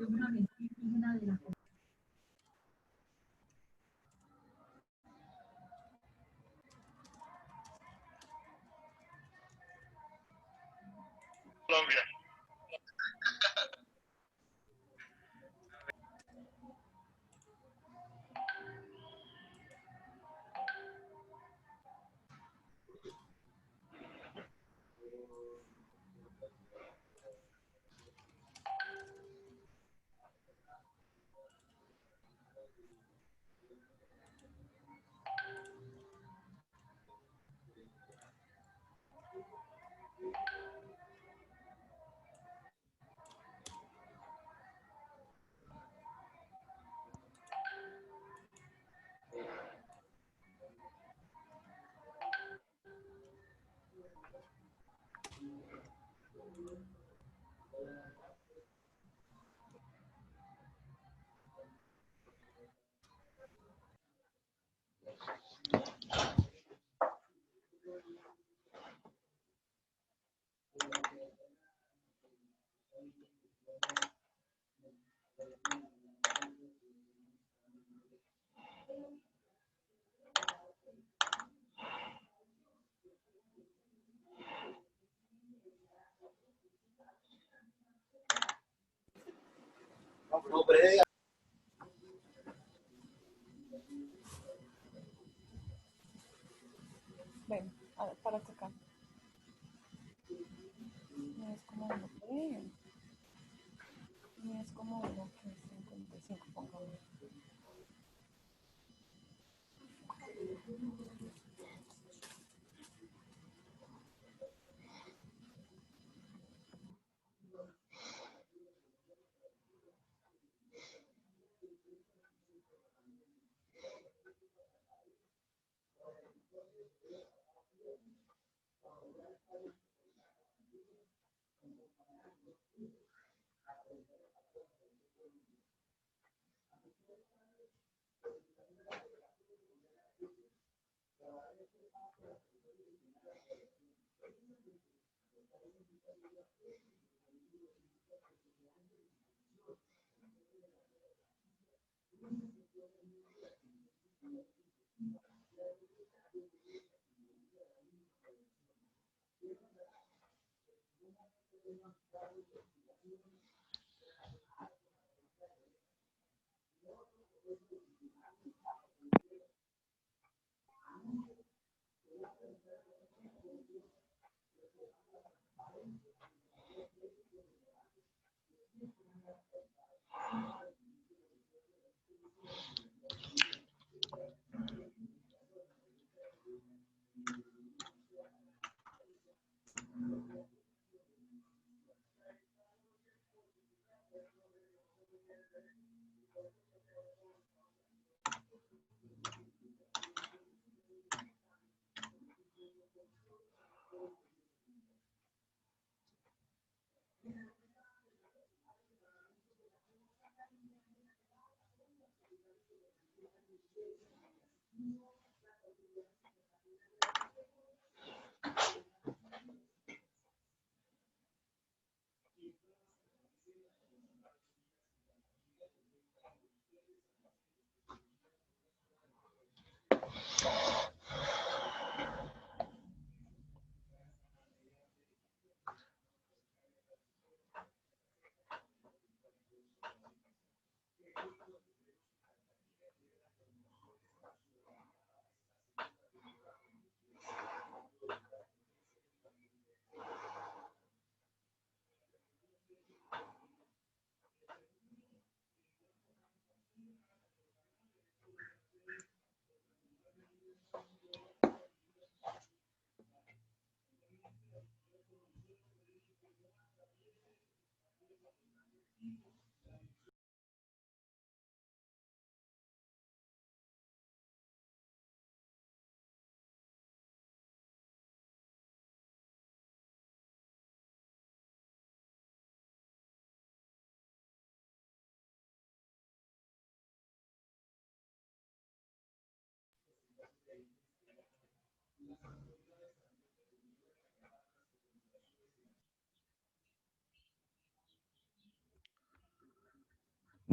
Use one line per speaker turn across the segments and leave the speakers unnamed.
Colombia.
Ven, a ver, para acá. No es como uno que... No es como uno que es 55, pongamos.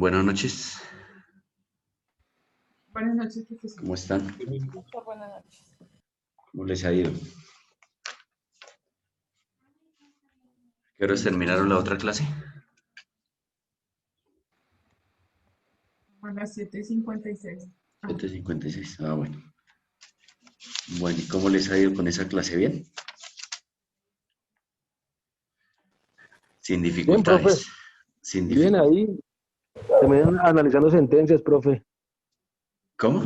Buenas noches,
Buenas noches, profesor.
¿cómo están?
Doctor, buenas noches.
¿Cómo les ha ido? ¿Qué horas terminaron la otra clase?
A las 7:56.
7:56. Ah, bueno. Bueno, ¿y cómo les ha ido con esa clase? ¿Bien? Sin
Bien, profe.
dificultades. Sin
Bien
dificultades.
ahí. También analizando sentencias, profe.
¿Cómo?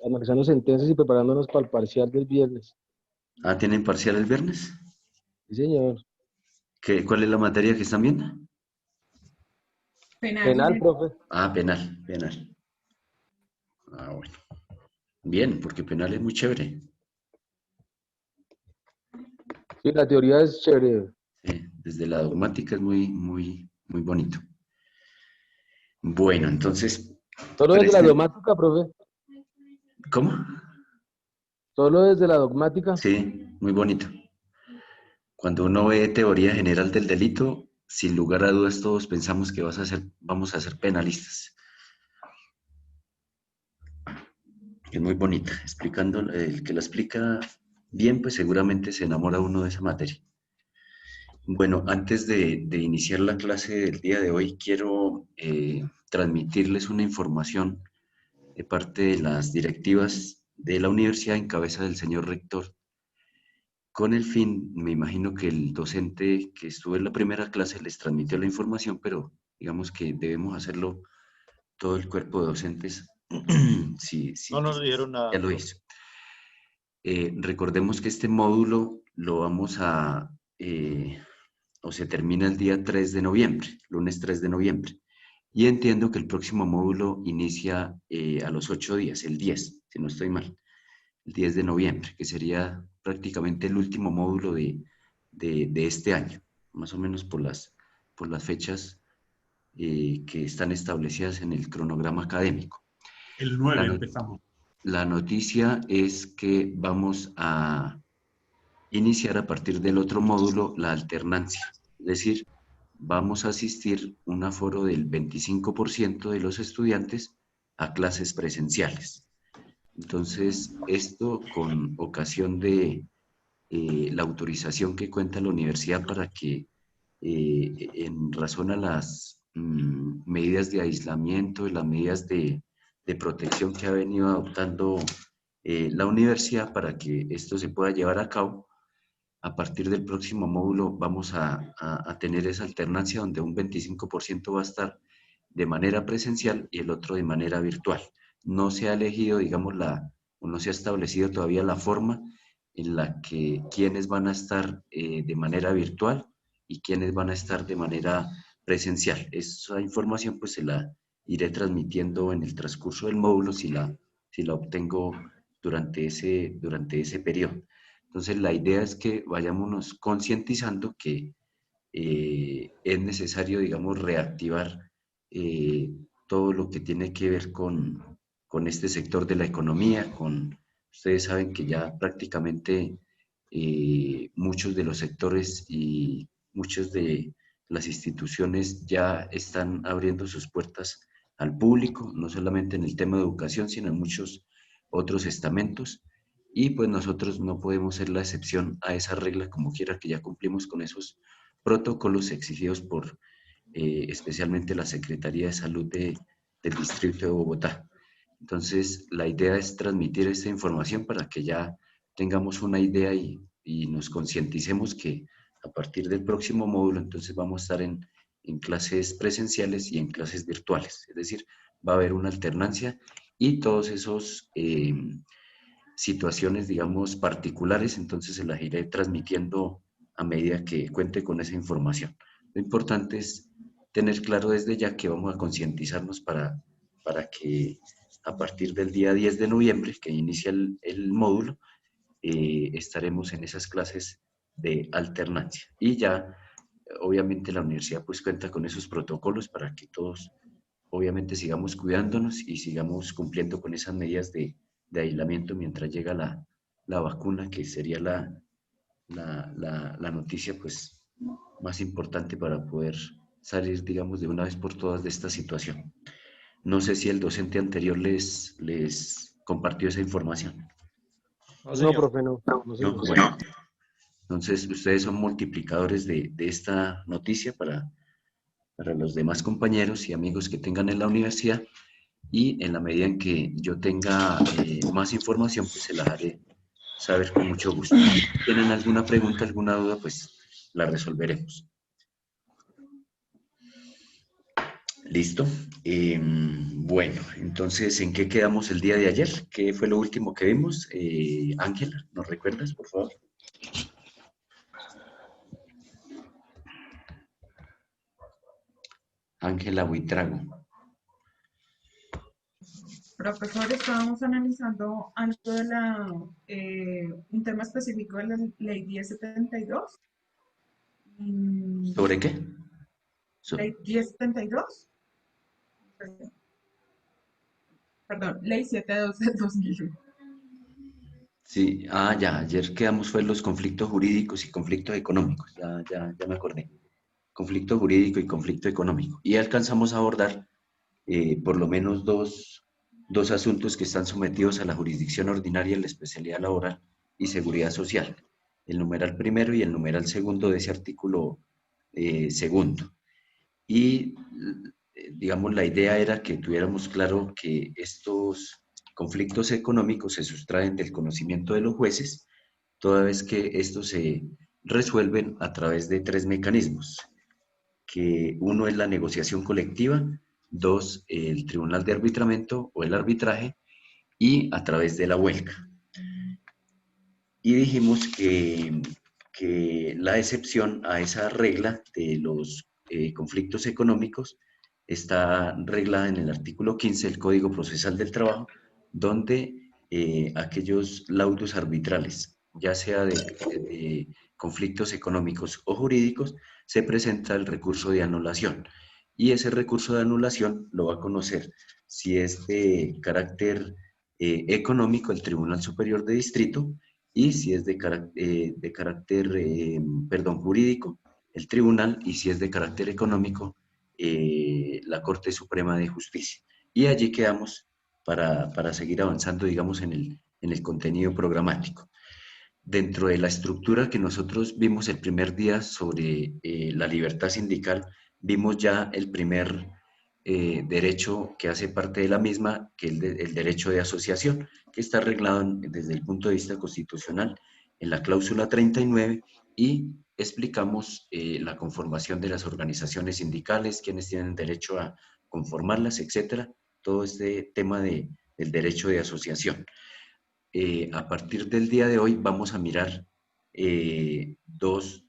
Analizando sentencias y preparándonos para el parcial del viernes.
Ah, ¿tienen parcial el viernes?
Sí, señor.
¿Cuál es la materia que están viendo?
Penal.
Penal, profe.
Ah, penal, penal. Ah, bueno. Bien, porque penal es muy chévere.
Sí, la teoría es chévere.
Sí, desde la dogmática es muy, muy, muy bonito. Bueno, entonces,
Solo desde la
presten.
dogmática, profe.
¿Cómo?
Solo desde la dogmática.
Sí, muy bonito. Cuando uno ve teoría general del delito, sin lugar a dudas todos pensamos que vamos a ser penalistas. Es muy bonita, explicando, el que la explica bien, pues seguramente se enamora uno de esa materia. Bueno, antes de iniciar la clase del día de hoy, quiero transmitirles una información de parte de las directivas de la universidad en cabeza del señor rector, con el fin, me imagino que el docente que estuvo en la primera clase les transmitió la información, pero digamos que debemos hacerlo todo el cuerpo de docentes.
No
Sí,
nos dijeron
ya
nada,
lo
profe.
hizo. Recordemos que este módulo lo vamos o se termina el día 3 de noviembre, lunes 3 de noviembre. Y entiendo que el próximo módulo inicia a los 8 días, el 10, si no estoy mal, el 10 de noviembre, que sería prácticamente el último módulo de este año, más o menos por las fechas que están establecidas en el cronograma académico.
El
La,
9
no-
empezamos.
la noticia es que vamos a iniciar a partir del otro módulo la alternancia, es decir, vamos a asistir un aforo del 25% de los estudiantes a clases presenciales. Entonces, esto con ocasión de la autorización que cuenta la universidad para que, en razón a las medidas de aislamiento y las medidas de protección que ha venido adoptando la universidad para que esto se pueda llevar a cabo, a partir del próximo módulo vamos a tener esa alternancia donde un 25% va a estar de manera presencial y el otro de manera virtual. No se ha elegido, digamos, o no se ha establecido todavía la forma en la que quienes van a estar de manera virtual y quienes van a estar de manera presencial. Esa información pues se la iré transmitiendo en el transcurso del módulo si la obtengo durante ese periodo. Entonces, la idea es que vayámonos concientizando que es necesario, digamos, reactivar eh, todo lo que tiene que ver con este sector de la economía, ustedes saben que ya prácticamente muchos de los sectores y muchas de las instituciones ya están abriendo sus puertas al público, no solamente en el tema de educación, sino en muchos otros estamentos. Y pues nosotros no podemos ser la excepción a esa regla, como quiera que ya cumplimos con esos protocolos exigidos por especialmente la Secretaría de Salud del Distrito de Bogotá. Entonces, la idea es transmitir esta información para que ya tengamos una idea y nos concienticemos que a partir del próximo módulo, entonces vamos a estar en clases presenciales y en clases virtuales. Es decir, va a haber una alternancia y todos esos situaciones, digamos, particulares, entonces se las iré transmitiendo a medida que cuente con esa información. Lo importante es tener claro desde ya que vamos a concientizarnos para que a partir del día 10 de noviembre, que inicia el módulo, estaremos en esas clases de alternancia. Y ya, obviamente, la universidad pues cuenta con esos protocolos para que todos, obviamente, sigamos cuidándonos y sigamos cumpliendo con esas medidas de aislamiento mientras llega la vacuna, que sería la noticia pues más importante para poder salir, digamos, de una vez por todas de esta situación. No sé si el docente anterior les compartió esa información.
No,
No,
señor.
profe, no. No,
¿No?
señor.
Bueno, entonces ustedes son multiplicadores de esta noticia para los demás compañeros y amigos que tengan en la universidad, y en la medida en que yo tenga más información, pues se las haré saber con mucho gusto. Si tienen alguna pregunta, alguna duda, pues la resolveremos. ¿Listo? Bueno, entonces, ¿en qué quedamos el día de ayer? ¿Qué fue lo último que vimos? Ángela, ¿nos recuerdas, por favor? Ángela Buitrago.
Profesor, estábamos analizando algo de un tema específico de la ley 1072.
¿Sobre qué?
Ley 1072. Perdón, ley 72 del 2001.
Sí, ya, ayer quedamos fue en los conflictos jurídicos y conflictos económicos, ya me acordé. Conflicto jurídico y conflicto económico. Y alcanzamos a abordar por lo menos dos asuntos que están sometidos a la jurisdicción ordinaria en la especialidad laboral y seguridad social. El numeral primero y el numeral segundo de ese artículo segundo. Y, digamos, la idea era que tuviéramos claro que estos conflictos económicos se sustraen del conocimiento de los jueces, toda vez que estos se resuelven a través de tres mecanismos, que uno es la negociación colectiva, dos, el tribunal de arbitramiento o el arbitraje, y a través de la huelga. Y dijimos que la excepción a esa regla de los conflictos económicos está reglada en el artículo 15 del Código Procesal del Trabajo, donde aquellos laudos arbitrales, ya sea de conflictos económicos o jurídicos, se presenta el recurso de anulación. Y ese recurso de anulación lo va a conocer si es de carácter económico el Tribunal Superior de Distrito, y si es de carácter jurídico, el tribunal, y si es de carácter económico, la Corte Suprema de Justicia. Y allí quedamos para seguir avanzando, digamos, en el contenido programático. Dentro de la estructura que nosotros vimos el primer día sobre la libertad sindical, vimos ya el primer derecho que hace parte de la misma, que es el derecho de asociación, que está arreglado desde el punto de vista constitucional en la cláusula 39, y explicamos la conformación de las organizaciones sindicales, quienes tienen derecho a conformarlas, etcétera, todo este tema del derecho de asociación. A partir del día de hoy vamos a mirar los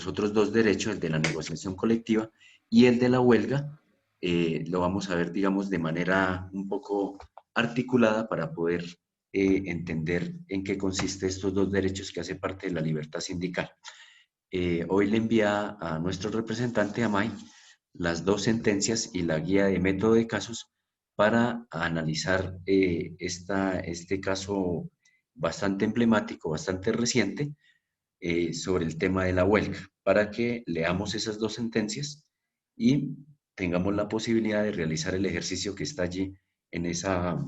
otros dos derechos, el de la negociación colectiva y el de la huelga. Lo vamos a ver, digamos, de manera un poco articulada para poder entender en qué consiste estos dos derechos que hace parte de la libertad sindical. Hoy le envía a nuestro representante, Amay, las dos sentencias y la guía de método de casos para analizar este caso bastante emblemático, bastante reciente, sobre el tema de la huelga, para que leamos esas dos sentencias y tengamos la posibilidad de realizar el ejercicio que está allí en esa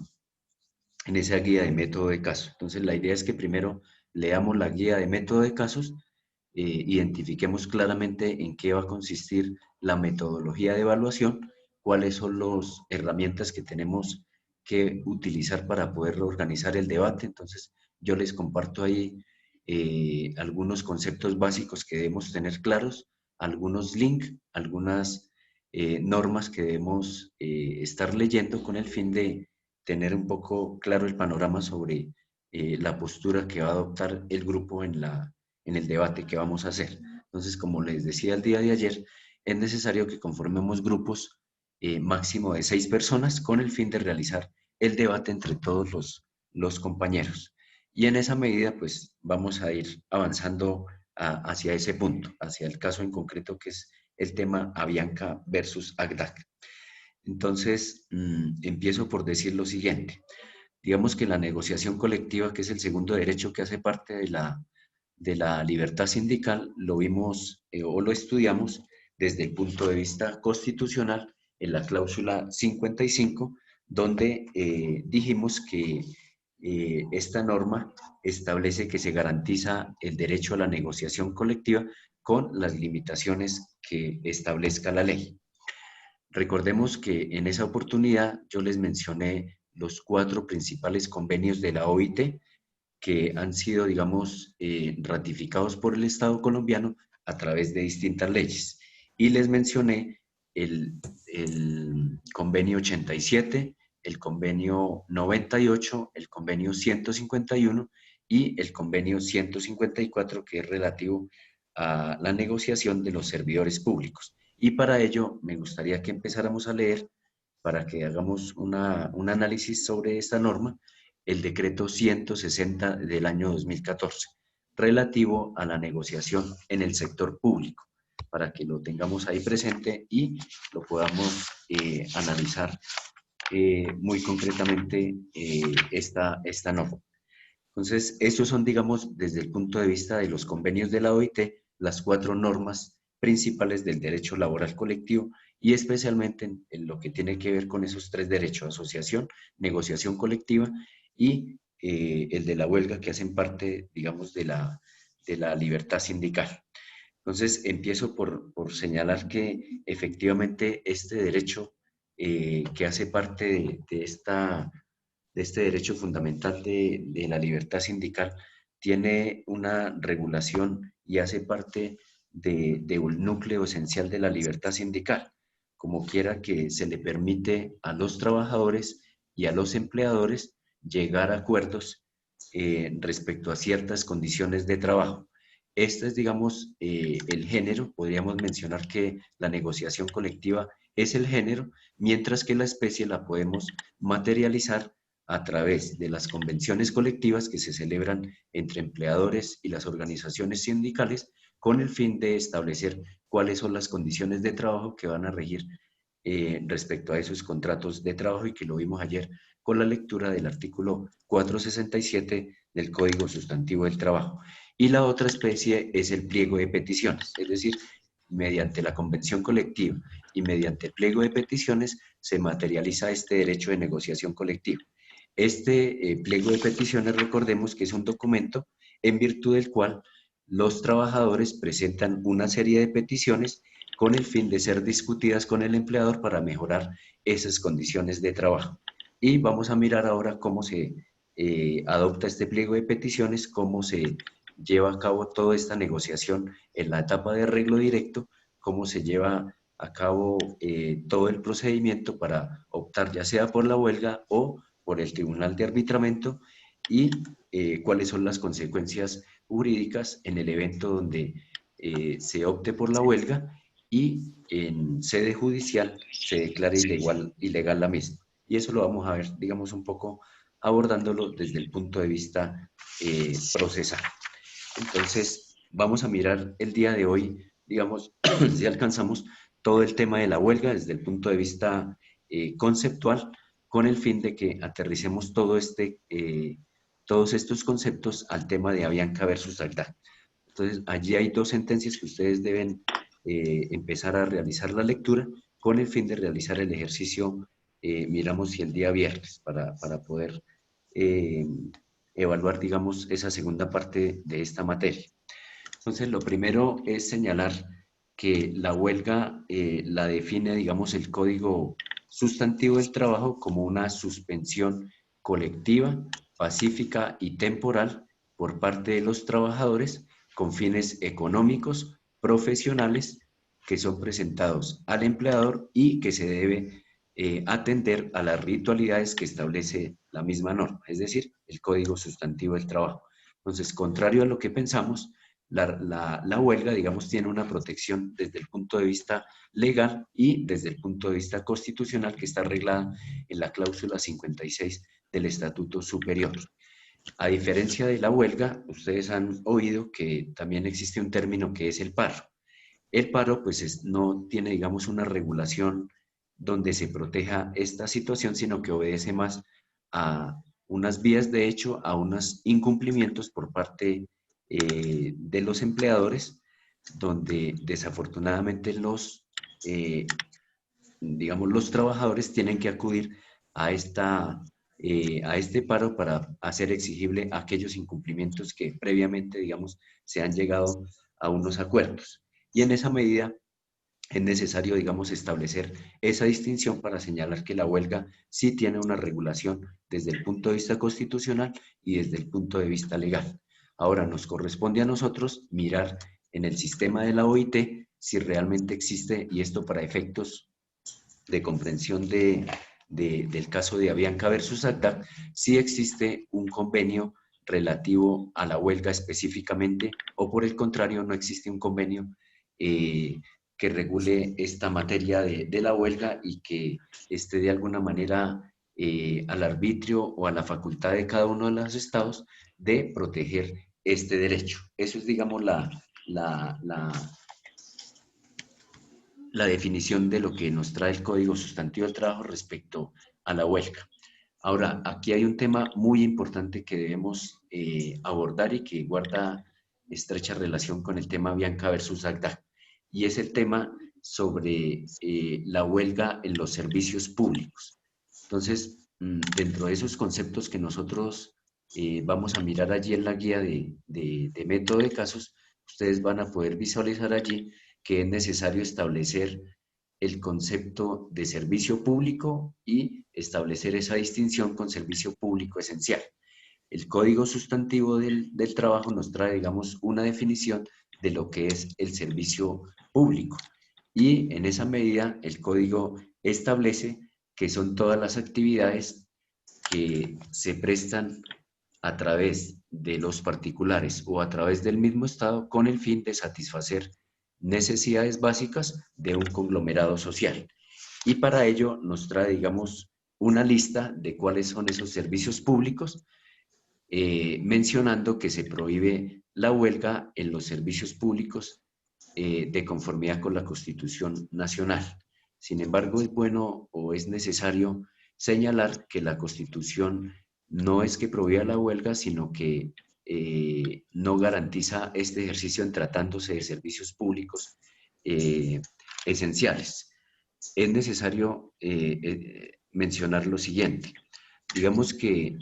guía de método de casos. Entonces, la idea es que primero leamos la guía de método de casos, identifiquemos claramente en qué va a consistir la metodología de evaluación, cuáles son las herramientas que tenemos que utilizar para poder organizar el debate. Entonces, yo les comparto ahí algunos conceptos básicos que debemos tener claros, algunos links, algunas normas que debemos estar leyendo con el fin de tener un poco claro el panorama sobre la postura que va a adoptar el grupo en el debate que vamos a hacer. Entonces, como les decía el día de ayer, es necesario que conformemos grupos máximo de 6 personas con el fin de realizar el debate entre todos los compañeros. Y en esa medida, pues, vamos a ir avanzando hacia ese punto, hacia el caso en concreto que es el tema Avianca versus Agdac. Entonces, empiezo por decir lo siguiente. Digamos que la negociación colectiva, que es el segundo derecho que hace parte de la libertad sindical, lo vimos o lo estudiamos desde el punto de vista constitucional en la cláusula 55, donde dijimos que esta norma establece que se garantiza el derecho a la negociación colectiva con las limitaciones que establezca la ley. Recordemos que en esa oportunidad yo les mencioné los 4 principales convenios de la OIT que han sido, digamos, ratificados por el Estado colombiano a través de distintas leyes. Y les mencioné el convenio 87, el convenio 98, el convenio 151 y el convenio 154, que es relativo a la negociación de los servidores públicos. Y para ello me gustaría que empezáramos a leer, para que hagamos un análisis sobre esta norma, el decreto 160 del año 2014, relativo a la negociación en el sector público, para que lo tengamos ahí presente y lo podamos analizar muy concretamente esta norma. Entonces, estos son, digamos, desde el punto de vista de los convenios de la OIT, las 4 normas principales del derecho laboral colectivo y especialmente en lo que tiene que ver con esos 3 derechos: asociación, negociación colectiva y el de la huelga, que hacen parte, digamos, de la libertad sindical. Entonces, empiezo por señalar que efectivamente este derecho que hace parte de este derecho fundamental de la libertad sindical tiene una regulación y hace parte de un núcleo esencial de la libertad sindical, como quiera que se le permite a los trabajadores y a los empleadores llegar a acuerdos respecto a ciertas condiciones de trabajo. Este es, digamos, el género. Podríamos mencionar que la negociación colectiva es el género, mientras que la especie la podemos materializar a través de las convenciones colectivas que se celebran entre empleadores y las organizaciones sindicales con el fin de establecer cuáles son las condiciones de trabajo que van a regir respecto a esos contratos de trabajo, y que lo vimos ayer con la lectura del artículo 467 del Código Sustantivo del Trabajo. Y la otra especie es el pliego de peticiones, es decir, mediante la convención colectiva y mediante el pliego de peticiones se materializa este derecho de negociación colectiva. Este pliego de peticiones, recordemos que es un documento en virtud del cual los trabajadores presentan una serie de peticiones con el fin de ser discutidas con el empleador para mejorar esas condiciones de trabajo. Y vamos a mirar ahora cómo se adopta este pliego de peticiones, cómo se lleva a cabo toda esta negociación en la etapa de arreglo directo, cómo se lleva a cabo todo el procedimiento para optar ya sea por la huelga o por el Tribunal de Arbitramiento, y cuáles son las consecuencias jurídicas en el evento donde se opte por la huelga y en sede judicial se declara ilegal la misma. Y eso lo vamos a ver, digamos, un poco abordándolo desde el punto de vista procesal. Entonces, vamos a mirar el día de hoy, digamos, si alcanzamos todo el tema de la huelga desde el punto de vista conceptual, con el fin de que aterricemos todos estos conceptos al tema de Avianca versus Agda. Entonces, allí hay 2 sentencias que ustedes deben empezar a realizar la lectura con el fin de realizar el ejercicio, miramos si el día viernes, para poder evaluar, digamos, esa segunda parte de esta materia. Entonces, lo primero es señalar que la huelga la define, digamos, el Código Sustantivo del Trabajo como una suspensión colectiva, pacífica y temporal por parte de los trabajadores con fines económicos, profesionales, que son presentados al empleador y que se debe atender a las ritualidades que establece la misma norma, es decir, el Código Sustantivo del Trabajo. Entonces, contrario a lo que pensamos, la huelga, digamos, tiene una protección desde el punto de vista legal y desde el punto de vista constitucional, que está arreglada en la cláusula 56 del Estatuto Superior. A diferencia de la huelga, ustedes han oído que también existe un término que es el paro. El paro, pues, no tiene, digamos, una regulación donde se proteja esta situación, sino que obedece más a unas vías de hecho, a unos incumplimientos por parte de los empleadores donde desafortunadamente digamos, los trabajadores tienen que acudir a este paro para hacer exigible aquellos incumplimientos que previamente, digamos, se han llegado a unos acuerdos. Y en esa medida es necesario, digamos, establecer esa distinción para señalar que la huelga sí tiene una regulación desde el punto de vista constitucional y desde el punto de vista legal. Ahora nos corresponde a nosotros mirar en el sistema de la OIT si realmente existe, y esto para efectos de comprensión del caso de Avianca versus ACTA, si existe un convenio relativo a la huelga específicamente, o por el contrario, no existe un convenio que regule esta materia de la huelga y que esté de alguna manera al arbitrio o a la facultad de cada uno de los estados de proteger este derecho. Eso es, digamos, la, la, la definición de lo que nos trae el Código Sustantivo del Trabajo respecto a la huelga. Ahora, aquí hay un tema muy importante que debemos abordar y que guarda estrecha relación con el tema Bianca versus Agda, y es el tema sobre la huelga en los servicios públicos. Entonces, dentro de esos conceptos que nosotros vamos a mirar allí en la guía de método de casos, ustedes van a poder visualizar allí que es necesario establecer el concepto de servicio público y establecer esa distinción con servicio público esencial. El Código Sustantivo del Trabajo nos trae, digamos, una definición de lo que es el servicio público. Y en esa medida, el Código establece que son todas las actividades que se prestan a través de los particulares o a través del mismo Estado con el fin de satisfacer necesidades básicas de un conglomerado social. Y para ello nos trae, digamos, una lista de cuáles son esos servicios públicos, mencionando que se prohíbe la huelga en los servicios públicos de conformidad con la Constitución Nacional. Sin embargo, es bueno o es necesario señalar que la Constitución no es que prohíba la huelga, sino que no garantiza este ejercicio en tratándose de servicios públicos eh, esenciales. Es necesario mencionar lo siguiente. Digamos que,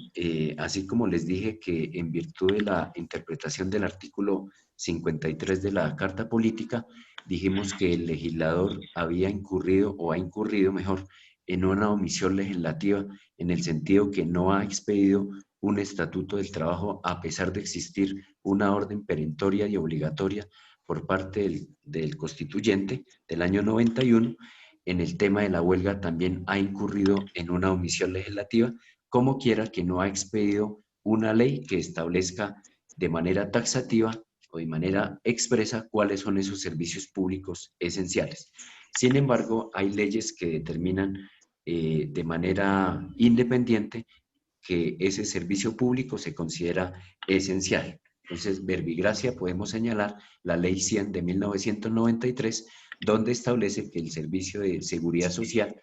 así como les dije que en virtud de la interpretación del artículo 53 de la Carta Política, dijimos que el legislador había incurrido, o ha incurrido mejor, en una omisión legislativa en el sentido que no ha expedido un estatuto del trabajo a pesar de existir una orden perentoria y obligatoria por parte del constituyente del año 91. En el tema de la huelga también ha incurrido en una omisión legislativa, como quiera que no ha expedido una ley que establezca de manera taxativa o de manera expresa cuáles son esos servicios públicos esenciales. Sin embargo, hay leyes que determinan de manera independiente que ese servicio público se considera esencial. Entonces, verbigracia podemos señalar la Ley 100 de 1993, donde establece que el servicio de seguridad social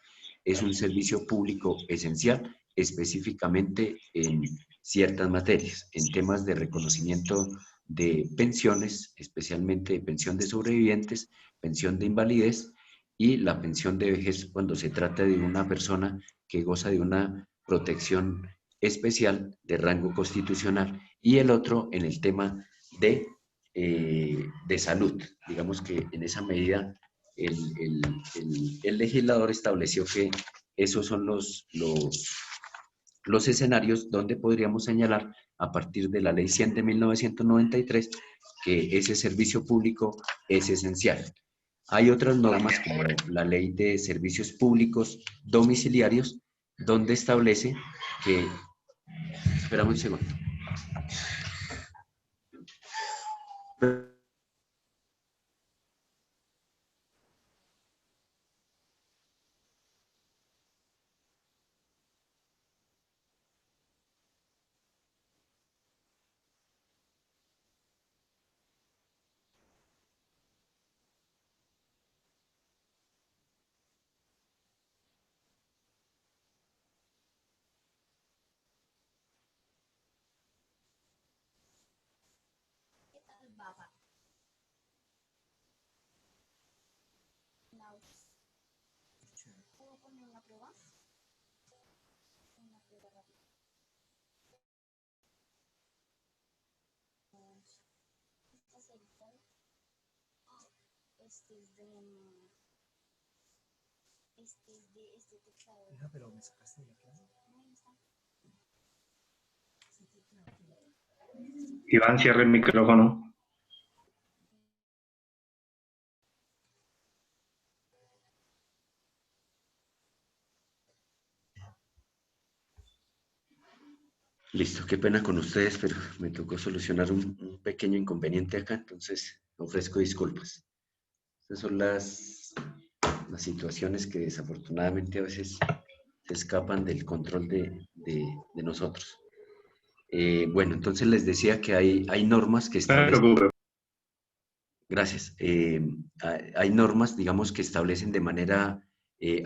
es un servicio público esencial, específicamente en ciertas materias, en temas de reconocimiento de pensiones, especialmente de pensión de sobrevivientes, pensión de invalidez y la pensión de vejez cuando se trata de una persona que goza de una protección especial de rango constitucional, y el otro en el tema de salud. Digamos que en esa medida el legislador estableció que esos son los escenarios donde podríamos señalar a partir de la Ley 100 de 1993 que ese servicio público es esencial. Hay otras normas como la Ley de Servicios Públicos Domiciliarios, donde establece que... Esperamos un segundo.
Iván, cierre el micrófono.
Listo, qué pena con ustedes, pero me tocó solucionar un pequeño inconveniente acá, entonces ofrezco disculpas. Estas son las situaciones que desafortunadamente a veces se escapan del control de nosotros. Bueno, entonces les decía que hay normas que
No se
establecen...
preocupe.
Gracias. Hay normas, digamos, que establecen de manera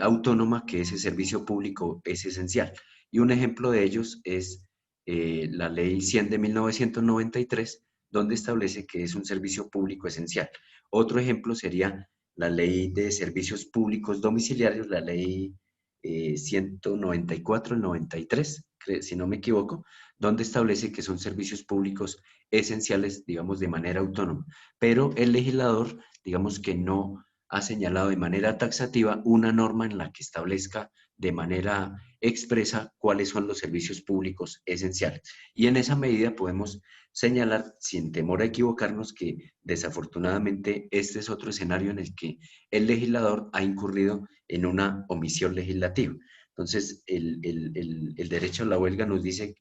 autónoma que ese servicio público es esencial. Y un ejemplo de ellos es la Ley 100 de 1993, donde establece que es un servicio público esencial. Otro ejemplo sería la Ley de Servicios Públicos Domiciliarios, la Ley 194 del 93, si no me equivoco, donde establece que son servicios públicos esenciales, digamos, de manera autónoma. Pero el legislador, digamos que no ha señalado de manera taxativa una norma en la que establezca de manera expresa cuáles son los servicios públicos esenciales. Y en esa medida podemos señalar, sin temor a equivocarnos, que desafortunadamente este es otro escenario en el que el legislador ha incurrido en una omisión legislativa. Entonces, el derecho a la huelga nos dice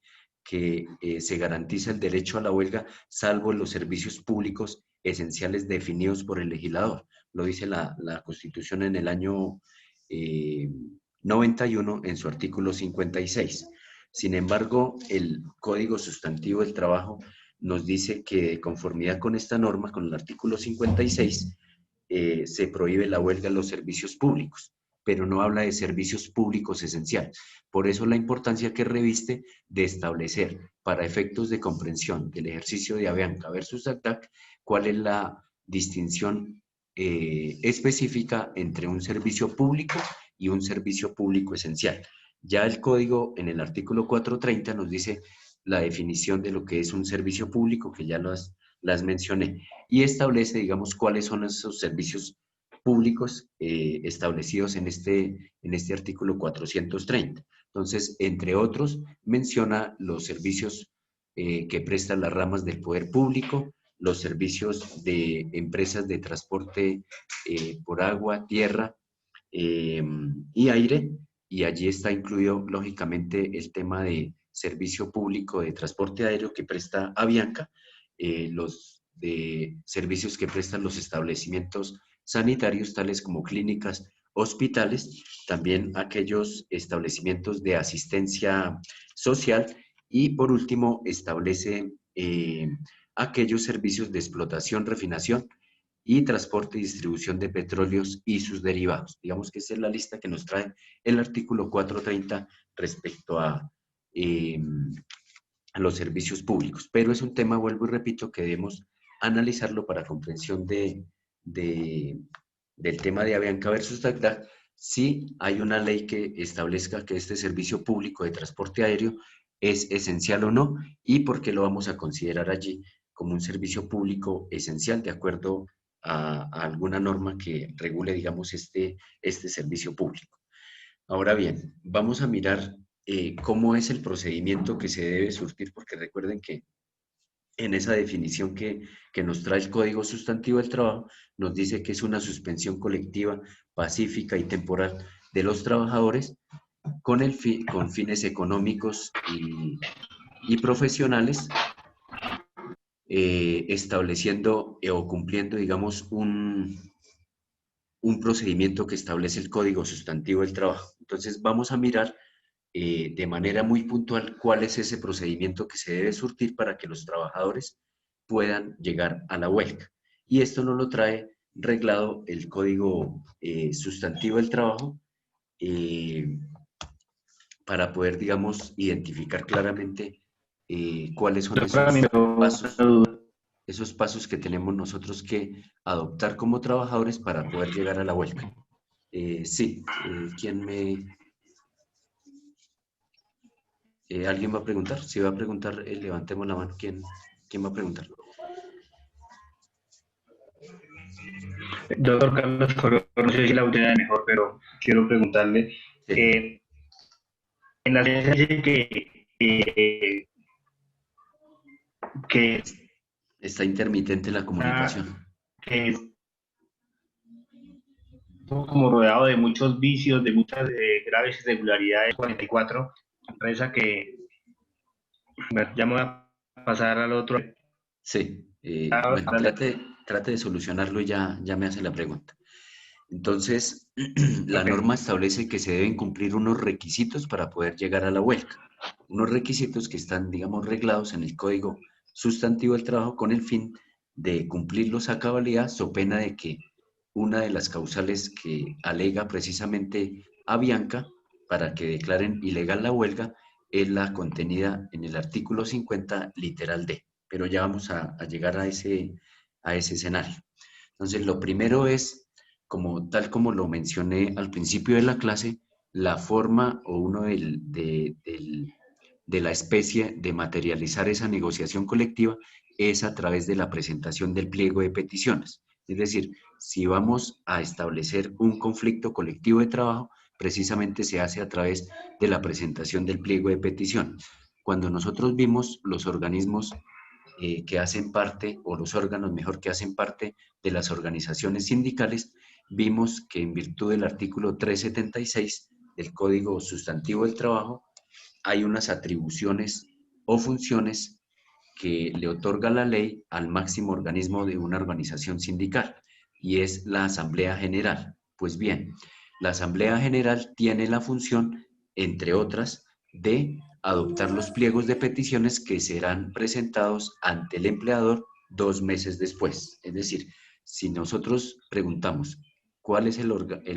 que se garantiza el derecho a la huelga salvo los servicios públicos esenciales definidos por el legislador. Lo dice la Constitución en el año 91 en su artículo 56. Sin embargo, el Código Sustantivo del Trabajo nos dice que de conformidad con esta norma, con el artículo 56, se prohíbe la huelga en los servicios públicos, pero no habla de servicios públicos esenciales. Por eso la importancia que reviste de establecer, para efectos de comprensión del ejercicio de Avianca versus ACTAC, cuál es la distinción específica entre un servicio público y un servicio público esencial. Ya el código en el artículo 430 nos dice la definición de lo que es un servicio público, que ya las mencioné, y establece, digamos, cuáles son esos servicios públicos establecidos en este artículo 430. Entonces, entre otros, menciona los servicios que prestan las ramas del poder público, los servicios de empresas de transporte por agua, tierra y aire, y allí está incluido, lógicamente, el tema de servicio público de transporte aéreo que presta Avianca, los de servicios que prestan los establecimientos sanitarios, tales como clínicas, hospitales, también aquellos establecimientos de asistencia social y, por último, establece aquellos servicios de explotación, refinación y transporte y distribución de petróleos y sus derivados. Digamos que esa es la lista que nos trae el artículo 430 respecto a los servicios públicos. Pero es un tema, vuelvo y repito, que debemos analizarlo para comprensión del tema de Avianca versus DACDAC, si hay una ley que establezca que este servicio público de transporte aéreo es esencial o no, y por qué lo vamos a considerar allí como un servicio público esencial de acuerdo a alguna norma que regule, digamos, este servicio público. Ahora bien, vamos a mirar cómo es el procedimiento que se debe surtir, porque recuerden que en esa definición que nos trae el Código Sustantivo del Trabajo, nos dice que es una suspensión colectiva, pacífica y temporal de los trabajadores con fines económicos y profesionales, estableciendo o cumpliendo, digamos, un procedimiento que establece el Código Sustantivo del Trabajo. Entonces vamos a mirar de manera muy puntual cuál es ese procedimiento que se debe surtir para que los trabajadores puedan llegar a la huelga. Y esto nos lo trae reglado el Código Sustantivo del Trabajo para poder, digamos, identificar claramente cuáles son esos pasos que tenemos nosotros que adoptar como trabajadores para poder llegar a la huelga. Sí, ¿quién me...? ¿Alguien va a preguntar? Si va a preguntar, levantemos la mano. ¿Quién va a preguntar?
Doctor Carlos Correa, no sé si la última es mejor, pero quiero preguntarle,
Sí.
en la ciencia dice que,
Está intermitente la
está,
comunicación.
que es como rodeado de muchos vicios, de muchas graves irregularidades, 44, empresa que, bueno, ya me voy a pasar al otro.
Sí. Bueno, trate de solucionarlo y ya me hace la pregunta. Entonces, la
Ok,
norma establece que se deben cumplir unos requisitos para poder llegar a la huelga. Unos requisitos que están, digamos, reglados en el Código Sustantivo del Trabajo con el fin de cumplirlos a cabalidad, so pena de que una de las causales que alega precisamente a Bianca para que declaren ilegal la huelga es la contenida en el artículo 50, literal D. Pero ya vamos a llegar a ese escenario. Entonces, lo primero es, tal como lo mencioné al principio de la clase, la forma o uno de la especie de materializar esa negociación colectiva es a través de la presentación del pliego de peticiones. Es decir, si vamos a establecer un conflicto colectivo de trabajo, precisamente se hace a través de la presentación del pliego de peticiones. Cuando nosotros vimos los organismos que hacen parte, o los órganos mejor que hacen parte de las organizaciones sindicales, vimos que en virtud del artículo 376 del Código Sustantivo del Trabajo, hay unas atribuciones o funciones que le otorga la ley al máximo organismo de una organización sindical, y es la Asamblea General. Pues bien, la Asamblea General tiene la función, entre otras, de adoptar los pliegos de peticiones que serán presentados ante el empleador 2 meses después. Es decir, si nosotros preguntamos cuál es el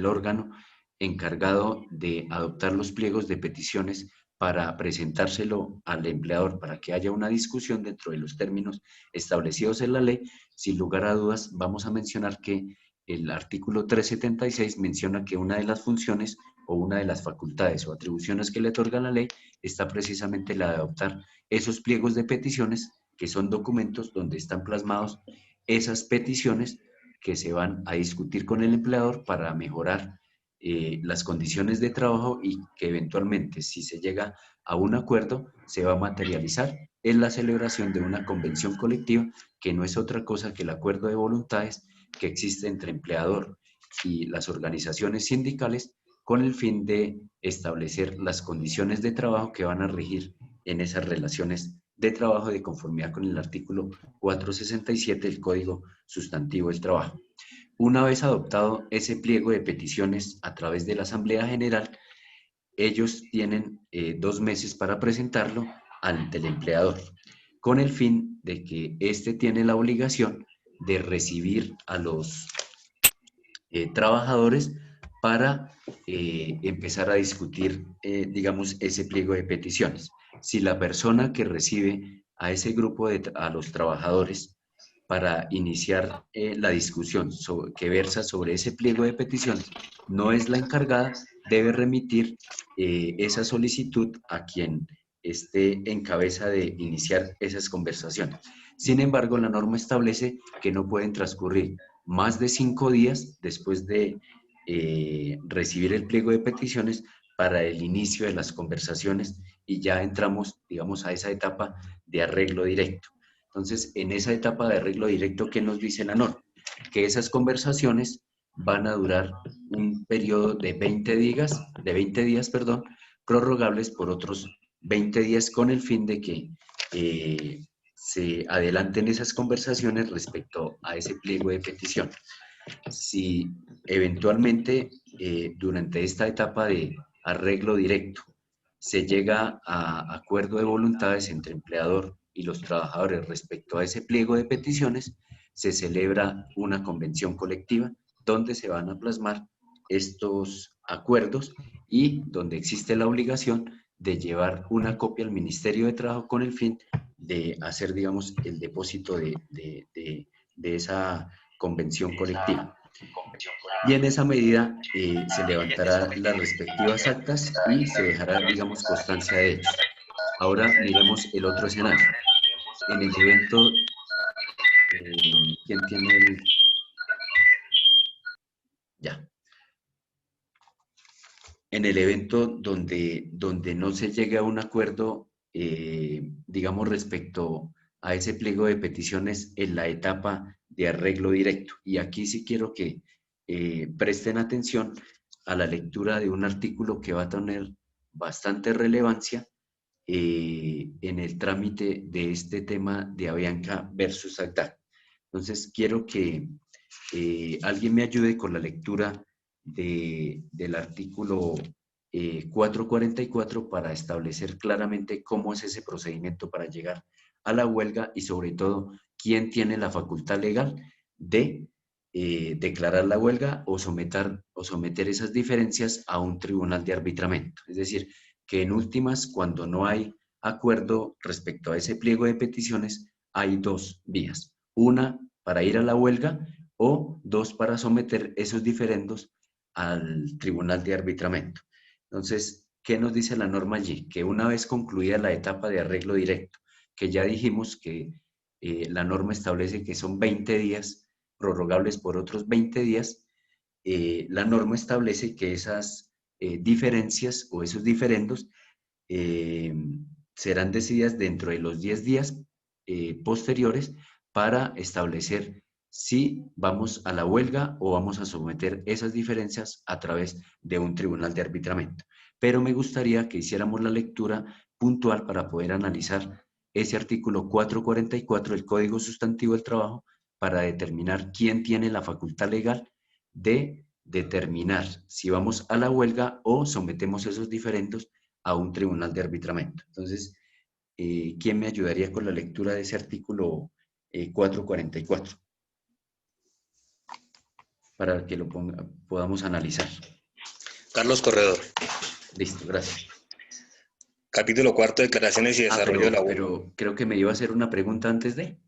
órgano encargado de adoptar los pliegos de peticiones para presentárselo al empleador para que haya una discusión dentro de los términos establecidos en la ley, sin lugar a dudas vamos a mencionar que el artículo 376 menciona que una de las funciones o una de las facultades o atribuciones que le otorga la ley está precisamente la de adoptar esos pliegos de peticiones, que son documentos donde están plasmados esas peticiones que se van a discutir con el empleador para mejorar las condiciones de trabajo, y que eventualmente, si se llega a un acuerdo, se va a materializar en la celebración de una convención colectiva, que no es otra cosa que el acuerdo de voluntades que existe entre empleador y las organizaciones sindicales, con el fin de establecer las condiciones de trabajo que van a regir en esas relaciones de trabajo de conformidad con el artículo 467 del Código Sustantivo del Trabajo. Una vez adoptado ese pliego de peticiones a través de la Asamblea General, ellos tienen 2 meses para presentarlo ante el empleador, con el fin de que éste tiene la obligación de recibir a los trabajadores para empezar a discutir, digamos, ese pliego de peticiones. Si la persona que recibe a ese grupo a los trabajadores para iniciar la discusión que versa sobre ese pliego de peticiones no es la encargada, debe remitir esa solicitud a quien esté en cabeza de iniciar esas conversaciones. Sin embargo, la norma establece que no pueden transcurrir más de 5 días después de recibir el pliego de peticiones para el inicio de las conversaciones, y ya entramos, digamos, a esa etapa de arreglo directo. Entonces, en esa etapa de arreglo directo, ¿qué nos dice la norma? Que esas conversaciones van a durar un periodo de 20 días, prorrogables por otros 20 días, con el fin de que se adelanten esas conversaciones respecto a ese pliego de petición. Si eventualmente durante esta etapa de arreglo directo se llega a acuerdo de voluntades entre empleador y los trabajadores respecto a ese pliego de peticiones, se celebra una convención colectiva donde se van a plasmar estos acuerdos y donde existe la obligación de llevar una copia al Ministerio de Trabajo con el fin de hacer, digamos, el depósito de esa convención colectiva. Y en esa medida se levantará las respectivas actas y se dejará, digamos, constancia de ellos. Ahora miremos el otro escenario. En el evento, ¿quién tiene el...? Ya. En el evento donde no se llegue a un acuerdo, digamos, respecto a ese pliego de peticiones en la etapa de arreglo directo. Y aquí sí quiero que presten atención a la lectura de un artículo que va a tener bastante relevancia en el trámite de este tema de Avianca versus ACDAC. Entonces, quiero que alguien me ayude con la lectura del artículo 444 para establecer claramente cómo es ese procedimiento para llegar a la huelga y sobre todo quién tiene la facultad legal de declarar la huelga o someter esas diferencias a un tribunal de arbitramiento. Es decir, que en últimas, cuando no hay acuerdo respecto a ese pliego de peticiones, hay dos vías. Una para ir a la huelga o dos para someter esos diferendos al tribunal de arbitramiento. Entonces, ¿qué nos dice la norma allí? Que una vez concluida la etapa de arreglo directo, que ya dijimos que la norma establece que son 20 días, prorrogables por otros 20 días, la norma establece que esas diferencias o esos diferendos serán decididas dentro de los 10 días posteriores para establecer si vamos a la huelga o vamos a someter esas diferencias a través de un tribunal de arbitramiento. Pero me gustaría que hiciéramos la lectura puntual para poder analizar ese artículo 444 del Código Sustantivo del Trabajo para determinar quién tiene la facultad legal de determinar si vamos a la huelga o sometemos esos diferendos a un tribunal de arbitramiento. Entonces, ¿quién me ayudaría con la lectura de ese artículo 444? Para que lo podamos analizar.
Carlos Corredor.
Listo, gracias.
Capítulo 4, declaraciones y desarrollo de la huelga.
Pero creo que me iba a hacer una pregunta antes de...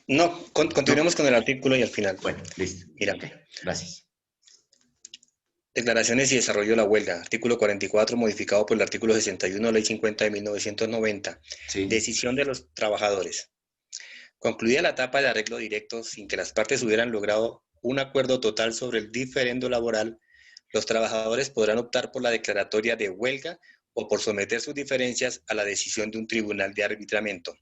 No, continuemos con el artículo y al final.
Bueno, listo.
Mira.
Okay, gracias.
Declaraciones y desarrollo de la huelga. Artículo 44, modificado por el artículo 61 de Ley 50 de 1990.
Sí.
Decisión de los trabajadores. Concluida la etapa de arreglo directo sin que las partes hubieran logrado un acuerdo total sobre el diferendo laboral, los trabajadores podrán optar por la declaratoria de huelga o por someter sus diferencias a la decisión de un tribunal de arbitramiento.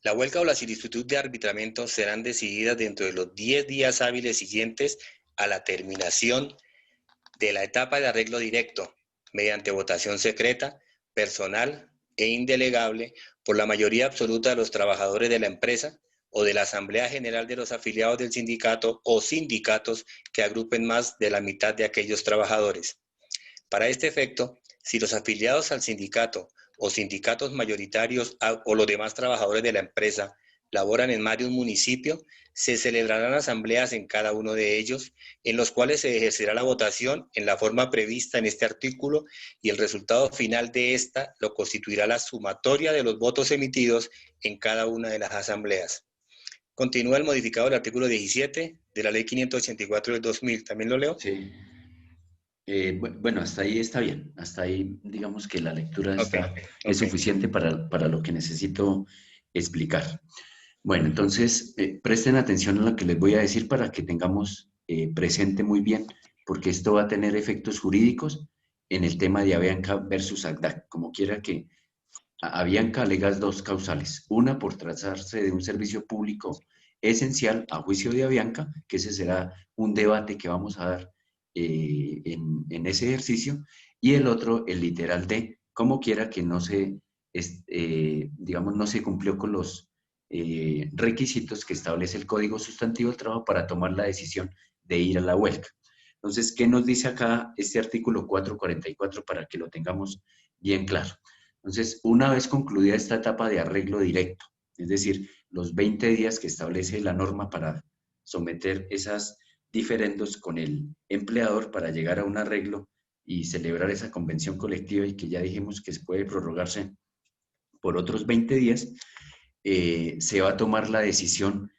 La huelga o la solicitud de arbitramiento serán decididas dentro de los 10 días hábiles siguientes a la terminación de la etapa de arreglo directo, mediante votación secreta, personal e indelegable por la mayoría absoluta de los trabajadores de la empresa o de la Asamblea General de los afiliados del sindicato o sindicatos que agrupen más de la mitad de aquellos trabajadores. Para este efecto, si los afiliados al sindicato o sindicatos mayoritarios o los demás trabajadores de la empresa laboran en más de un municipio, se celebrarán asambleas en cada uno de ellos, en los cuales se ejercerá la votación en la forma prevista en este artículo y el resultado final de esta lo constituirá la sumatoria de los votos emitidos en cada una de las asambleas. Continúa el modificado del artículo 17 de la Ley 584 del 2000. ¿También lo leo?
Sí. Bueno, hasta ahí está bien. Hasta ahí, digamos que la lectura es suficiente para lo que necesito explicar. Bueno, entonces, presten atención a lo que les voy a decir para que tengamos presente muy bien, porque esto va a tener efectos jurídicos en el tema de Avianca versus ACDAC. Como quiera que Avianca alega dos causales. Una, por tratarse de un servicio público esencial a juicio de Avianca, que ese será un debate que vamos a dar en ese ejercicio, y el otro, el literal de, como quiera que no se, digamos, no se cumplió con los requisitos que establece el Código Sustantivo del Trabajo para tomar la decisión de ir a la huelga. Entonces, ¿qué nos dice acá este artículo 444 para que lo tengamos bien claro? Entonces, una vez concluida esta etapa de arreglo directo, es decir, los 20 días que establece la norma para someter esas diferendos con el empleador para llegar a un arreglo y celebrar esa convención colectiva y que ya dijimos que se puede prorrogarse por otros 20 días, se va a tomar la decisión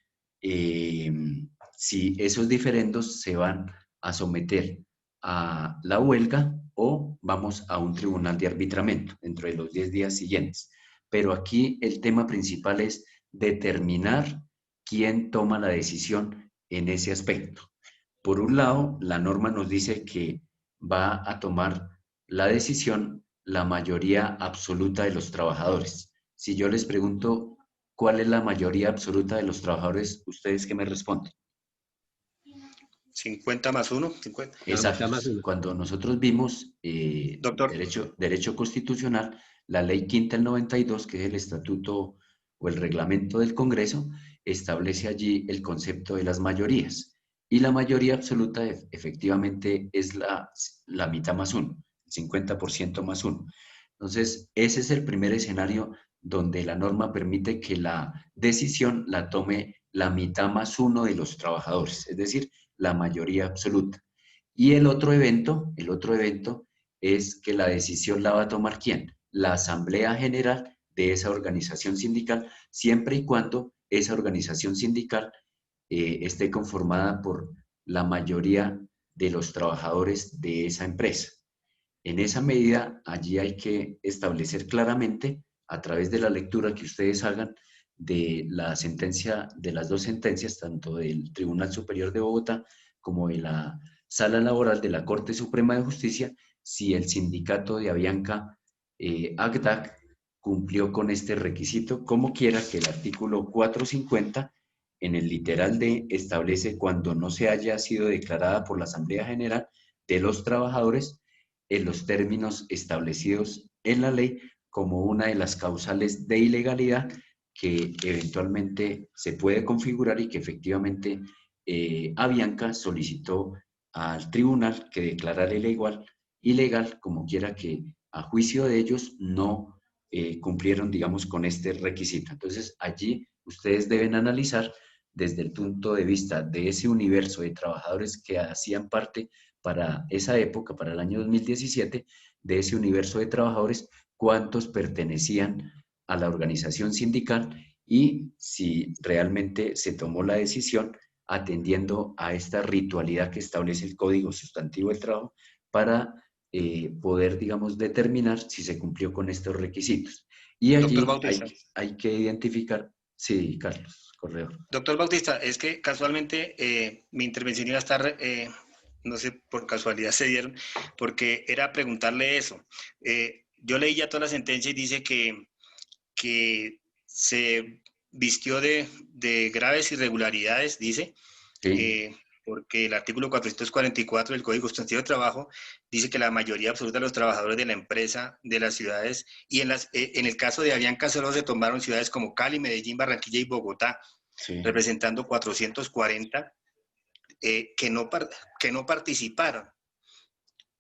si esos diferendos se van a someter a la huelga o vamos a un tribunal de arbitramiento dentro de los 10 días siguientes. Pero aquí el tema principal es determinar quién toma la decisión en ese aspecto. Por un lado, la norma nos dice que va a tomar la decisión la mayoría absoluta de los trabajadores. Si yo les pregunto cuál es la mayoría absoluta de los trabajadores, ¿ustedes qué me responden?
50 más 1, 50.
Exacto. Cuando nosotros vimos
Doctor.
derecho constitucional, la ley quinta del 92, que es el estatuto o el reglamento del Congreso, establece allí el concepto de las mayorías. Y la mayoría absoluta efectivamente es la mitad más uno, el 50% más uno. Entonces, ese es el primer escenario donde la norma permite que la decisión la tome la mitad más uno de los trabajadores, es decir, la mayoría absoluta. Y el otro evento es que la decisión la va a tomar ¿quién? La Asamblea General de esa organización sindical, siempre y cuando esa organización sindical esté conformada por la mayoría de los trabajadores de esa empresa. En esa medida, allí hay que establecer claramente, a través de la lectura que ustedes hagan de la sentencia, de las dos sentencias, tanto del Tribunal Superior de Bogotá como de la Sala Laboral de la Corte Suprema de Justicia, si el sindicato de Avianca ACDAC cumplió con este requisito, como quiera que el artículo 450 en el literal D establece cuando no se haya sido declarada por la Asamblea General de los Trabajadores en los términos establecidos en la ley como una de las causales de ilegalidad que eventualmente se puede configurar y que efectivamente Avianca solicitó al tribunal que declarara ilegal, como quiera que a juicio de ellos no cumplieron, digamos, con este requisito. Entonces, allí ustedes deben analizar desde el punto de vista de ese universo de trabajadores que hacían parte para esa época, para el año 2017, de ese universo de trabajadores, cuántos pertenecían a la organización sindical y si realmente se tomó la decisión atendiendo a esta ritualidad que establece el Código Sustantivo del Trabajo para poder, digamos, determinar si se cumplió con estos requisitos. Y allí hay que identificar, sí, Carlos, correcto.
Doctor Bautista, es que casualmente mi intervención iba a estar, no sé, por casualidad se dieron, porque era preguntarle eso. Yo leí ya toda la sentencia y dice que se vistió de graves irregularidades, dice,
Sí.
porque el artículo 444 del Código Sustantivo de Trabajo dice que la mayoría absoluta de los trabajadores de la empresa, de las ciudades, y en el caso de Avianca solo se tomaron ciudades como Cali, Medellín, Barranquilla y Bogotá, sí, representando 440 que no participaron.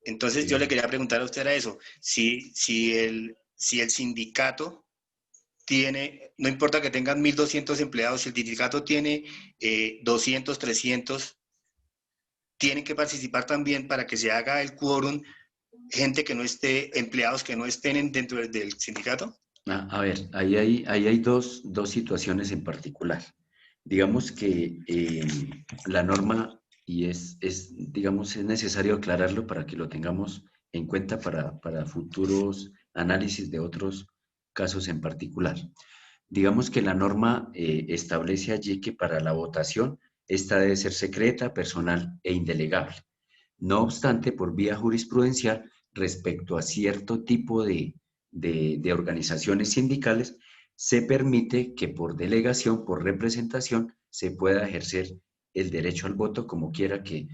Entonces sí, yo le quería preguntar a usted a eso, si el sindicato tiene, no importa que tengan 1.200 empleados, si el sindicato tiene 200, 300, tienen que participar también para que se haga el quórum, gente que no esté, empleados que no estén dentro del sindicato.
A ver, ahí hay dos situaciones en particular. Digamos que la norma, y digamos, es necesario aclararlo para que lo tengamos en cuenta para futuros análisis de otros casos en particular. Digamos que la norma establece allí que para la votación esta debe ser secreta, personal e indelegable. No obstante, por vía jurisprudencial, respecto a cierto tipo de organizaciones sindicales, se permite que por delegación, por representación, se pueda ejercer el derecho al voto, como quiera que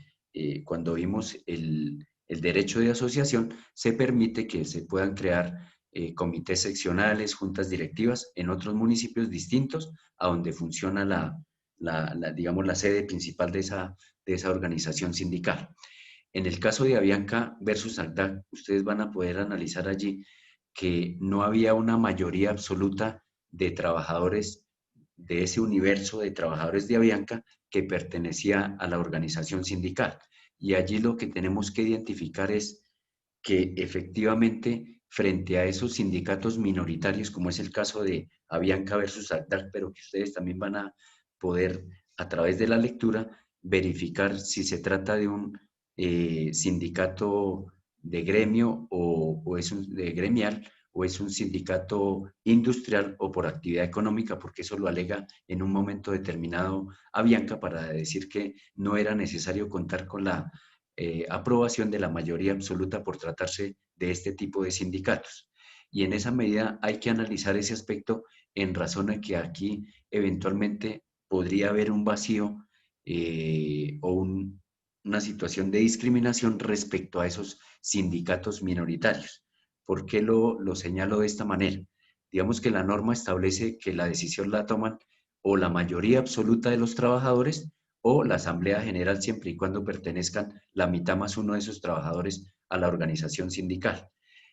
cuando vimos el derecho de asociación, se permite que se puedan crear comités seccionales, juntas directivas en otros municipios distintos a donde funciona digamos, la sede principal de esa organización sindical. En el caso de Avianca versus ACDAC, ustedes van a poder analizar allí que no había una mayoría absoluta de trabajadores de ese universo de trabajadores de Avianca que pertenecía a la organización sindical. Y allí lo que tenemos que identificar es que efectivamente frente a esos sindicatos minoritarios, como es el caso de Avianca versus ACDAC, pero que ustedes también van a poder, a través de la lectura, verificar si se trata de un sindicato de gremio o es un de gremial o es un sindicato industrial o por actividad económica, porque eso lo alega en un momento determinado Avianca para decir que no era necesario contar con la aprobación de la mayoría absoluta por tratarse de este tipo de sindicatos. Y en esa medida hay que analizar ese aspecto en razón a que aquí eventualmente podría haber un vacío una situación de discriminación respecto a esos sindicatos minoritarios. ¿Por qué lo señalo de esta manera? Digamos que la norma establece que la decisión la toman o la mayoría absoluta de los trabajadores o la Asamblea General, siempre y cuando pertenezcan la mitad más uno de esos trabajadores a la organización sindical.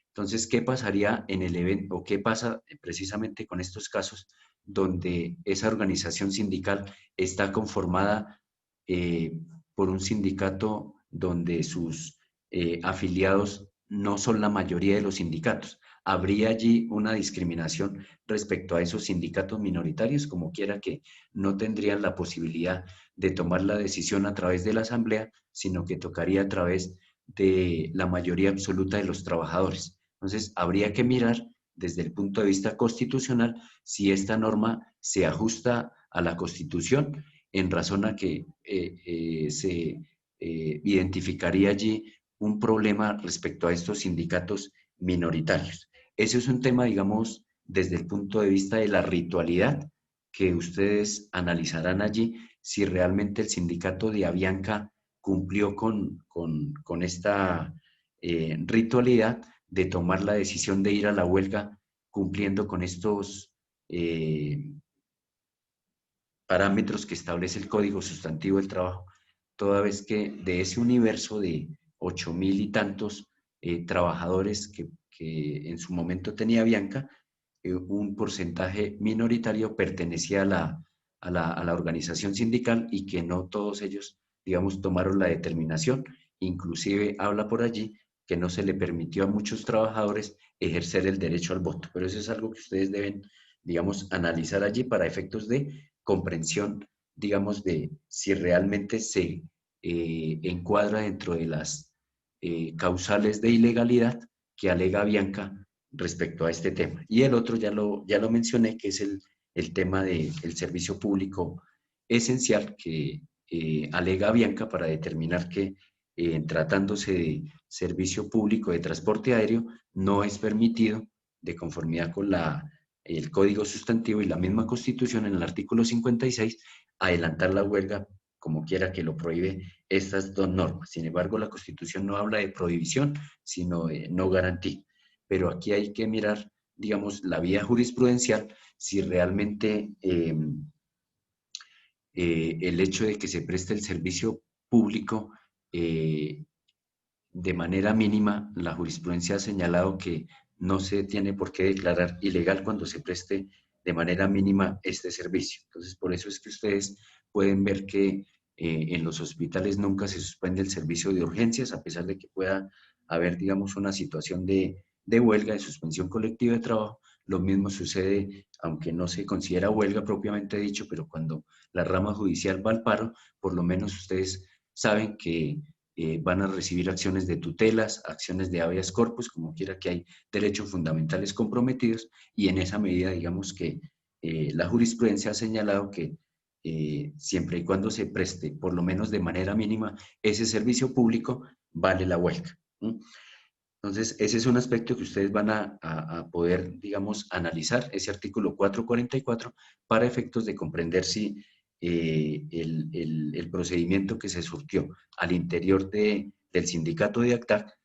Entonces, ¿qué pasaría en el evento, o qué pasa precisamente con estos casos donde esa organización sindical está conformada por un sindicato donde sus afiliados no son la mayoría de los sindicatos? ¿Habría allí una discriminación respecto a esos sindicatos minoritarios? Como quiera que no tendrían la posibilidad de tomar la decisión a través de la asamblea, sino que tocaría a través de la mayoría absoluta de los trabajadores. Entonces, habría que mirar desde el punto de vista constitucional si esta norma se ajusta a la Constitución en razón a que se identificaría allí un problema respecto a estos sindicatos minoritarios. Ese es un tema, digamos, desde el punto de vista de la ritualidad, que ustedes analizarán allí si realmente el sindicato de Avianca cumplió con esta ritualidad de tomar la decisión de ir a la huelga cumpliendo con estos parámetros que establece el Código Sustantivo del Trabajo, toda vez que de ese universo de 8.000 y tantos trabajadores que en su momento tenía Avianca, un porcentaje minoritario pertenecía a la organización sindical y que no todos ellos, digamos, tomaron la determinación. Inclusive habla por allí que no se le permitió a muchos trabajadores ejercer el derecho al voto. Pero eso es algo que ustedes deben, digamos, analizar allí para efectos de comprensión, digamos, de si realmente se encuadra dentro de las causales de ilegalidad que alega Avianca respecto a este tema. Y el otro ya lo mencioné, que es el tema del servicio público esencial que alega Avianca para determinar que tratándose de servicio público de transporte aéreo, no es permitido, de conformidad con el Código Sustantivo y la misma Constitución en el artículo 56, adelantar la huelga como quiera que lo prohíbe estas dos normas. Sin embargo, la Constitución no habla de prohibición, sino de no garantía. Pero aquí hay que mirar, digamos, la vía jurisprudencial, si realmente el hecho de que se preste el servicio público de manera mínima, la jurisprudencia ha señalado que no se tiene por qué declarar ilegal cuando se preste de manera mínima este servicio. Entonces, por eso es que ustedes pueden ver que en los hospitales nunca se suspende el servicio de urgencias, a pesar de que pueda haber, digamos, una situación de huelga, de suspensión colectiva de trabajo. Lo mismo sucede, aunque no se considera huelga propiamente dicho, pero cuando la rama judicial va al paro, por lo menos ustedes saben que van a recibir acciones de tutelas, acciones de habeas corpus, como quiera que hay derechos fundamentales comprometidos, y en esa medida, digamos que la jurisprudencia ha señalado que siempre y cuando se preste, por lo menos de manera mínima, ese servicio público, vale la huelga. Entonces, ese es un aspecto que ustedes van a poder, digamos, analizar, ese artículo 444, para efectos de comprender si el procedimiento que se surtió al interior del sindicato de ACTAC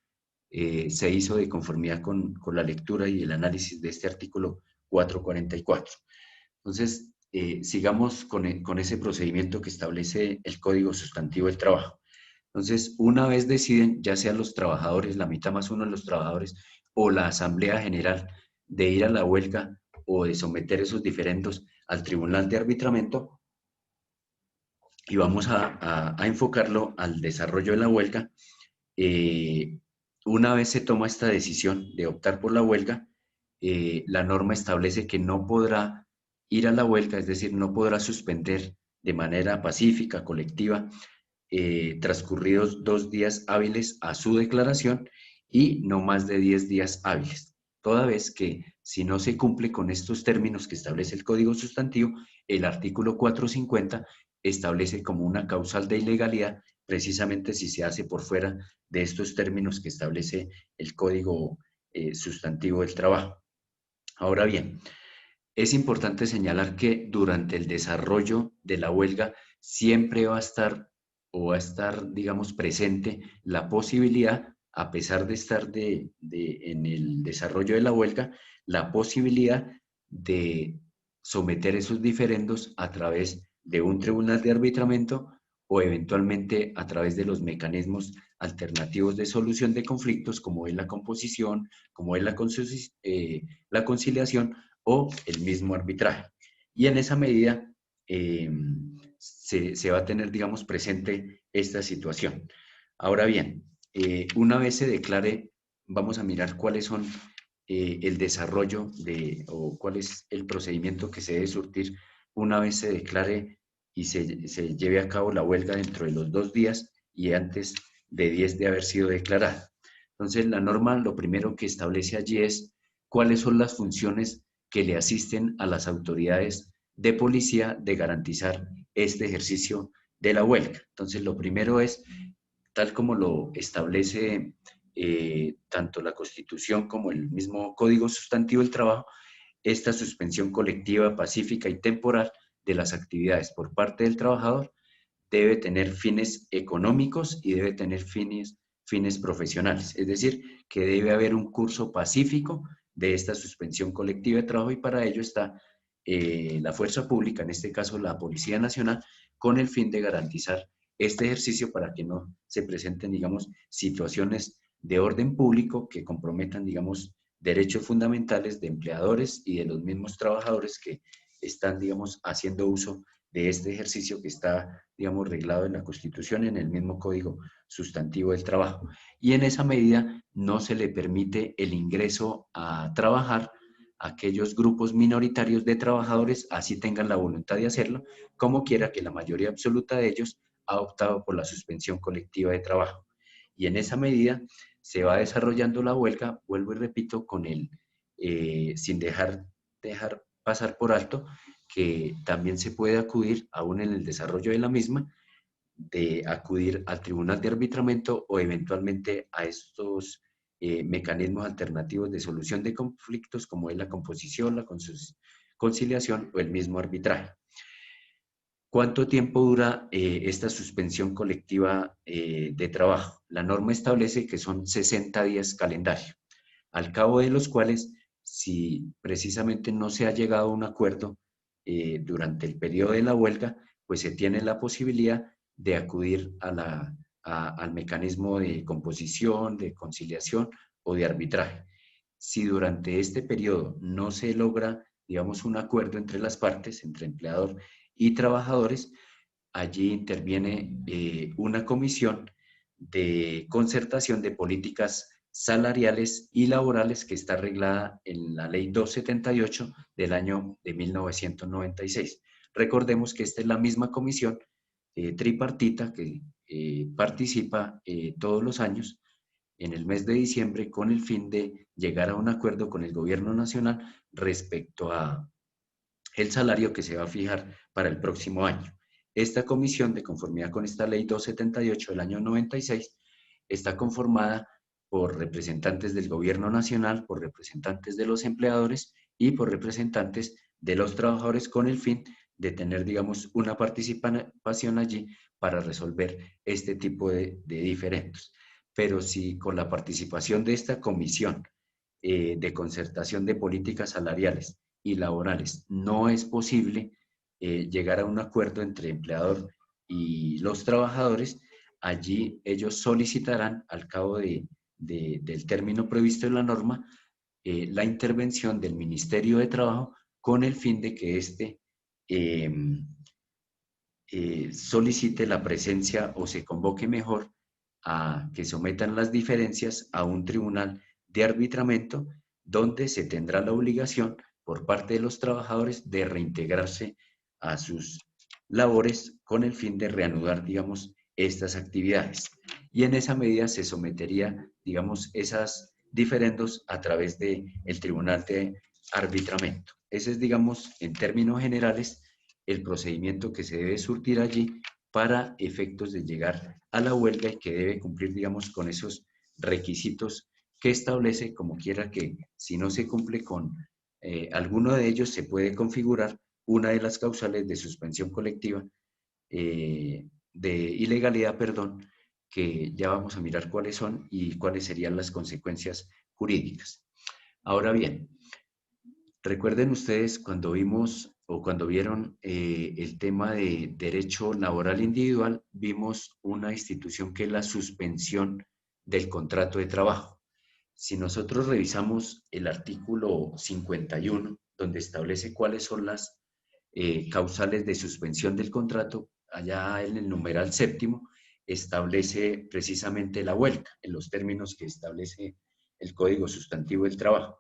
se hizo de conformidad con la lectura y el análisis de este artículo 444. Entonces, sigamos con ese procedimiento que establece el Código Sustantivo del Trabajo. Entonces, una vez deciden, ya sean los trabajadores, la mitad más uno de los trabajadores, o la Asamblea General, de ir a la huelga o de someter esos diferendos al Tribunal de Arbitramiento, y vamos a enfocarlo al desarrollo de la huelga. Una vez se toma esta decisión de optar por la huelga, la norma establece que no podrá ir a la huelga, es decir, no podrá suspender de manera pacífica, colectiva, transcurridos 2 días hábiles a su declaración, y no más de 10 días hábiles. Toda vez que si no se cumple con estos términos que establece el Código Sustantivo, el artículo 450 establece como una causal de ilegalidad precisamente si se hace por fuera de estos términos que establece el Código Sustantivo del Trabajo. Ahora bien, es importante señalar que durante el desarrollo de la huelga siempre va a estar, digamos, presente la posibilidad, a pesar de estar en el desarrollo de la huelga, la posibilidad de someter esos diferendos a través de un tribunal de arbitramiento o eventualmente a través de los mecanismos alternativos de solución de conflictos, como es la composición, como es la conciliación o el mismo arbitraje. Y en esa medida se va a tener, digamos, presente esta situación. Ahora bien, una vez se declare, vamos a mirar cuáles son el desarrollo o cuál es el procedimiento que se debe surtir una vez se declare y se lleve a cabo la huelga dentro de los 2 días y antes de 10 de haber sido declarada. Entonces, la norma lo primero que establece allí es cuáles son las funciones que le asisten a las autoridades de policía de garantizar este ejercicio de la huelga. Entonces, lo primero es, tal como lo establece tanto la Constitución como el mismo Código Sustantivo del Trabajo, esta suspensión colectiva, pacífica y temporal de las actividades por parte del trabajador debe tener fines económicos y debe tener fines profesionales. Es decir, que debe haber un curso pacífico de esta suspensión colectiva de trabajo y para ello está la fuerza pública, en este caso la Policía Nacional, con el fin de garantizar este ejercicio para que no se presenten, digamos, situaciones de orden público que comprometan, digamos, derechos fundamentales de empleadores y de los mismos trabajadores que están, digamos, haciendo uso de este ejercicio que está, digamos, reglado en la Constitución, en el mismo Código Sustantivo del Trabajo. Y en esa medida no se le permite el ingreso a trabajar a aquellos grupos minoritarios de trabajadores, así tengan la voluntad de hacerlo, como quiera que la mayoría absoluta de ellos ha optado por la suspensión colectiva de trabajo. Y en esa medida se va desarrollando la huelga, vuelvo y repito, sin dejar pasar por alto que también se puede acudir, aún en el desarrollo de la misma, de acudir al tribunal de arbitramiento o eventualmente a estos mecanismos alternativos de solución de conflictos como es la composición, la conciliación o el mismo arbitraje. ¿Cuánto tiempo dura esta suspensión colectiva de trabajo? La norma establece que son 60 días calendario, al cabo de los cuales, si precisamente no se ha llegado a un acuerdo durante el periodo de la huelga, pues se tiene la posibilidad de acudir al mecanismo de composición, de conciliación o de arbitraje. Si durante este periodo no se logra, digamos, un acuerdo entre las partes, entre empleador y trabajadores, allí interviene una comisión de concertación de políticas salariales y laborales que está arreglada en la Ley 278 del año de 1996. Recordemos que esta es la misma comisión tripartita que participa todos los años en el mes de diciembre con el fin de llegar a un acuerdo con el gobierno nacional respecto a el salario que se va a fijar para el próximo año. Esta comisión, de conformidad con esta ley 278 del año 96, está conformada por representantes del gobierno nacional, por representantes de los empleadores y por representantes de los trabajadores con el fin de tener, digamos, una participación allí para resolver este tipo de diferendos. Pero si con la participación de esta comisión de concertación de políticas salariales y laborales no es posible llegar a un acuerdo entre empleador y los trabajadores, allí ellos solicitarán al cabo del término previsto en la norma la intervención del Ministerio de Trabajo con el fin de que éste solicite la presencia o se convoque mejor a que sometan las diferencias a un tribunal de arbitramiento donde se tendrá la obligación por parte de los trabajadores de reintegrarse a sus labores con el fin de reanudar, digamos, estas actividades. y en esa medida se sometería, digamos, esas diferendos a través del Tribunal de Arbitramiento. Ese es, digamos, en términos generales, el procedimiento que se debe surtir allí para efectos de llegar a la huelga y que debe cumplir, digamos, con esos requisitos que establece, como quiera que si no se cumple con alguno de ellos, se puede configurar una de las causales de suspensión colectiva, de ilegalidad, perdón, que ya vamos a mirar cuáles son y cuáles serían las consecuencias jurídicas. Ahora bien, recuerden ustedes cuando vimos o cuando vieron el tema de derecho laboral individual, vimos una institución que es la suspensión del contrato de trabajo. Si nosotros revisamos el artículo 51, donde establece cuáles son las causales de suspensión del contrato, allá en el numeral séptimo, establece precisamente la huelga, en los términos que establece el Código Sustantivo del Trabajo.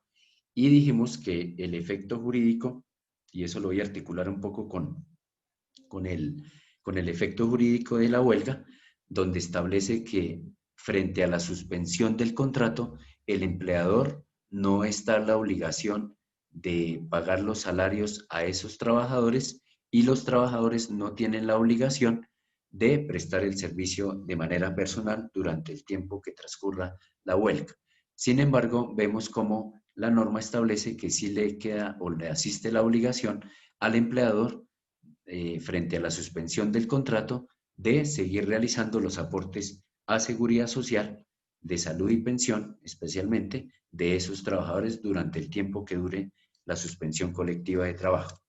Y dijimos que el efecto jurídico, y eso lo voy a articular un poco con el efecto jurídico de la huelga, donde establece que frente a la suspensión del contrato, el empleador no está en la obligación de pagar los salarios a esos trabajadores y los trabajadores no tienen la obligación de prestar el servicio de manera personal durante el tiempo que transcurra la huelga. Sin embargo, vemos cómo la norma establece que sí le queda o le asiste la obligación al empleador frente a la suspensión del contrato de seguir realizando los aportes a seguridad social, de salud y pensión, especialmente de esos trabajadores durante el tiempo que dure la suspensión colectiva de trabajo.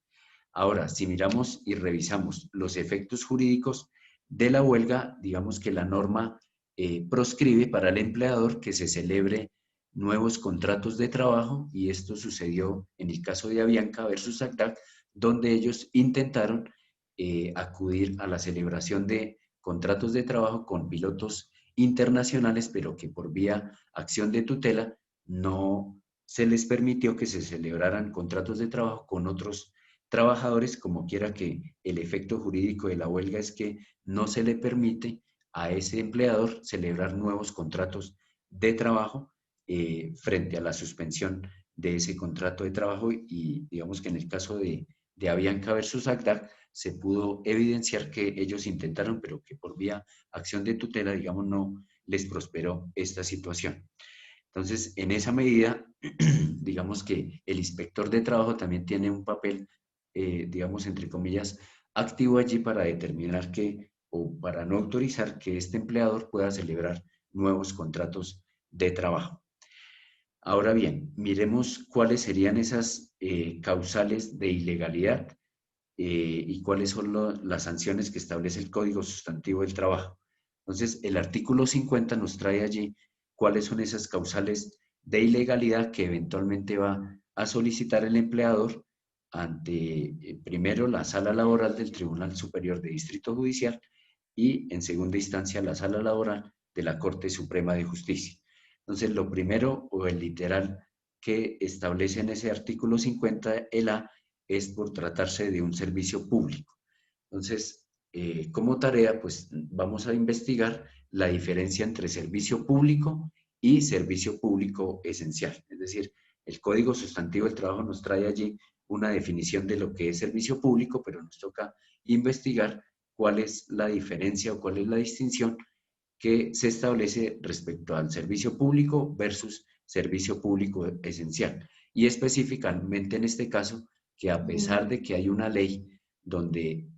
Ahora, si miramos y revisamos los efectos jurídicos de la huelga, digamos que la norma proscribe para el empleador que se celebre nuevos contratos de trabajo, y esto sucedió en el caso de Avianca versus ACDAC, donde ellos intentaron acudir a la celebración de contratos de trabajo con pilotos internacionales, pero que por vía acción de tutela no se les permitió que se celebraran contratos de trabajo con otros trabajadores, como quiera que el efecto jurídico de la huelga es que no se le permite a ese empleador celebrar nuevos contratos de trabajo frente a la suspensión de ese contrato de trabajo, y digamos que en el caso de Avianca versus ACDAC se pudo evidenciar que ellos intentaron, pero que por vía acción de tutela, digamos, no les prosperó esta situación. Entonces, en esa medida, digamos que el inspector de trabajo también tiene un papel, digamos, entre comillas, activo allí para determinar que, o para no autorizar que este empleador pueda celebrar nuevos contratos de trabajo. Ahora bien, miremos cuáles serían esas causales de ilegalidad y cuáles son las sanciones que establece el Código Sustantivo del Trabajo. Entonces, el artículo 50 nos trae allí cuáles son esas causales de ilegalidad que eventualmente va a solicitar el empleador ante, primero, la Sala Laboral del Tribunal Superior de Distrito Judicial y, en segunda instancia, la Sala Laboral de la Corte Suprema de Justicia. Entonces, lo primero, o el literal que establece en ese artículo 50, el A, es por tratarse de un servicio público. Entonces, como tarea, pues vamos a investigar la diferencia entre servicio público y servicio público esencial. Es decir, el Código Sustantivo del Trabajo nos trae allí una definición de lo que es servicio público, pero nos toca investigar cuál es la diferencia o cuál es la distinción que se establece respecto al servicio público versus servicio público esencial. Y específicamente en este caso, que a pesar de que hay una ley donde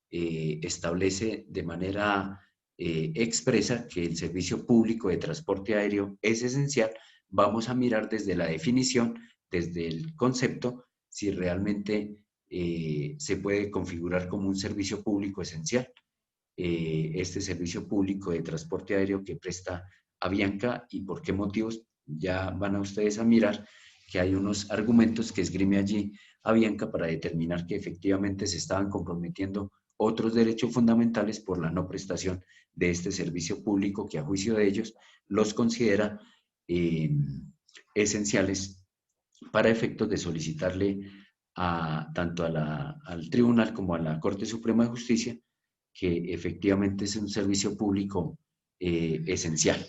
establece de manera expresa que el servicio público de transporte aéreo es esencial, vamos a mirar desde la definición, desde el concepto, si realmente se puede configurar como un servicio público esencial este servicio público de transporte aéreo que presta Avianca y por qué motivos. Ya van a ustedes a mirar que hay unos argumentos que esgrime allí Avianca para determinar que efectivamente se estaban comprometiendo otros derechos fundamentales por la no prestación de este servicio público que a juicio de ellos los considera esenciales para efectos de solicitarle tanto al Tribunal como a la Corte Suprema de Justicia que efectivamente es un servicio público esencial.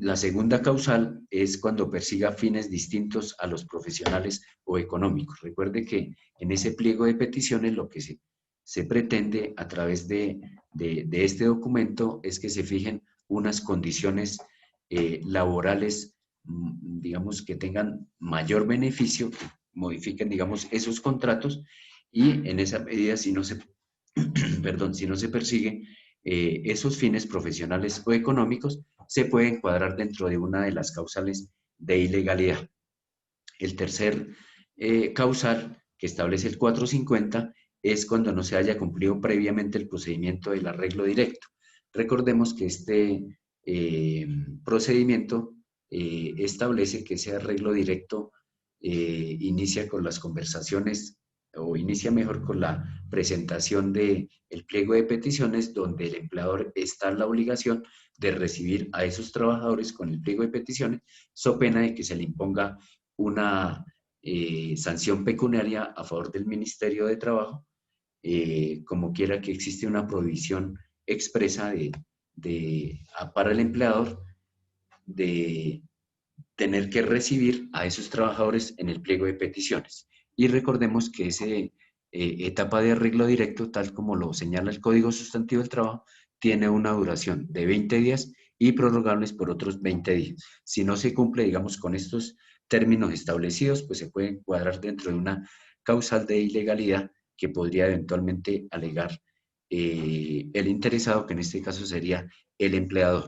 La segunda causal es cuando persiga fines distintos a los profesionales o económicos. Recuerde que en ese pliego de peticiones lo que se pretende a través de este documento es que se fijen unas condiciones laborales, digamos, que tengan mayor beneficio, que modifiquen, digamos, esos contratos, y en esa medida, si no se, perdón, si no se persigue esos fines profesionales o económicos, se puede encuadrar dentro de una de las causales de ilegalidad. El tercer causal que establece el 450 es cuando no se haya cumplido previamente el procedimiento del arreglo directo. Recordemos que este procedimiento establece que ese arreglo directo inicia con las conversaciones, o inicia mejor con la presentación del pliego de peticiones, donde el empleador está en la obligación de recibir a esos trabajadores con el pliego de peticiones, so pena de que se le imponga una sanción pecuniaria a favor del Ministerio de Trabajo, como quiera que existe una prohibición expresa para el empleador de tener que recibir a esos trabajadores en el pliego de peticiones. Y recordemos que esa etapa de arreglo directo, tal como lo señala el Código Sustantivo del Trabajo, tiene una duración de 20 días y prorrogables por otros 20 días. Si no se cumple, digamos, con estos términos establecidos, pues se puede encuadrar dentro de una causal de ilegalidad que podría eventualmente alegar el interesado, que en este caso sería el empleador.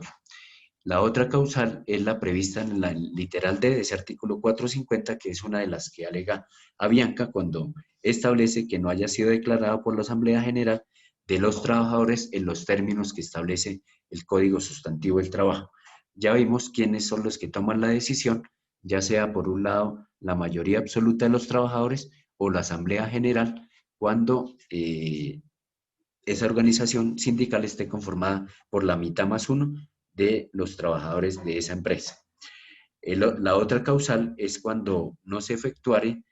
La otra causal es la prevista en la literal D de ese artículo 450, que es una de las que alega Avianca cuando establece que no haya sido declarada por la Asamblea General de los trabajadores en los términos que establece el Código Sustantivo del Trabajo. Ya vimos quiénes son los que toman la decisión, ya sea por un lado la mayoría absoluta de los trabajadores o la Asamblea General, cuando esa organización sindical esté conformada por la mitad más uno de los trabajadores de esa empresa. La otra causal es cuando no se efectuare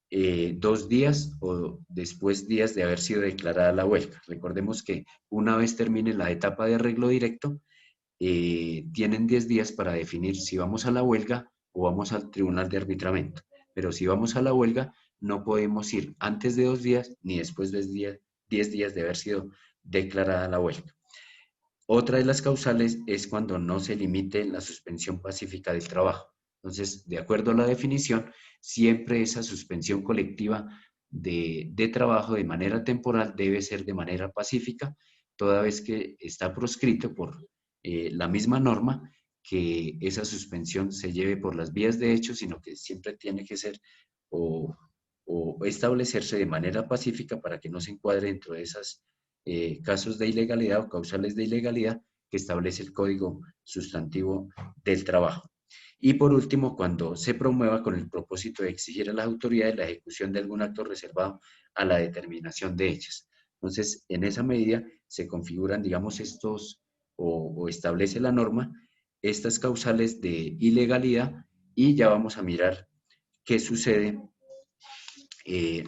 2 días o después días de haber sido declarada la huelga. Recordemos que una vez termine la etapa de arreglo directo, tienen 10 días para definir si vamos a la huelga o vamos al tribunal de arbitramiento. Pero si vamos a la huelga, no podemos ir antes de 2 días ni después de 10 días de haber sido declarada la huelga. Otra de las causales es cuando no se limite la suspensión pacífica del trabajo. Entonces, de acuerdo a la definición, siempre esa suspensión colectiva de trabajo de manera temporal debe ser de manera pacífica, toda vez que está proscrito por la misma norma que esa suspensión se lleve por las vías de hecho, sino que siempre tiene que ser o establecerse de manera pacífica para que no se encuadre dentro de esos casos de ilegalidad o causales de ilegalidad que establece el Código Sustantivo del Trabajo. Y por último, cuando se promueva con el propósito de exigir a las autoridades la ejecución de algún acto reservado a la determinación de ellas. Entonces, en esa medida se configuran, digamos, estos, o establece la norma, estas causales de ilegalidad, y ya vamos a mirar qué sucede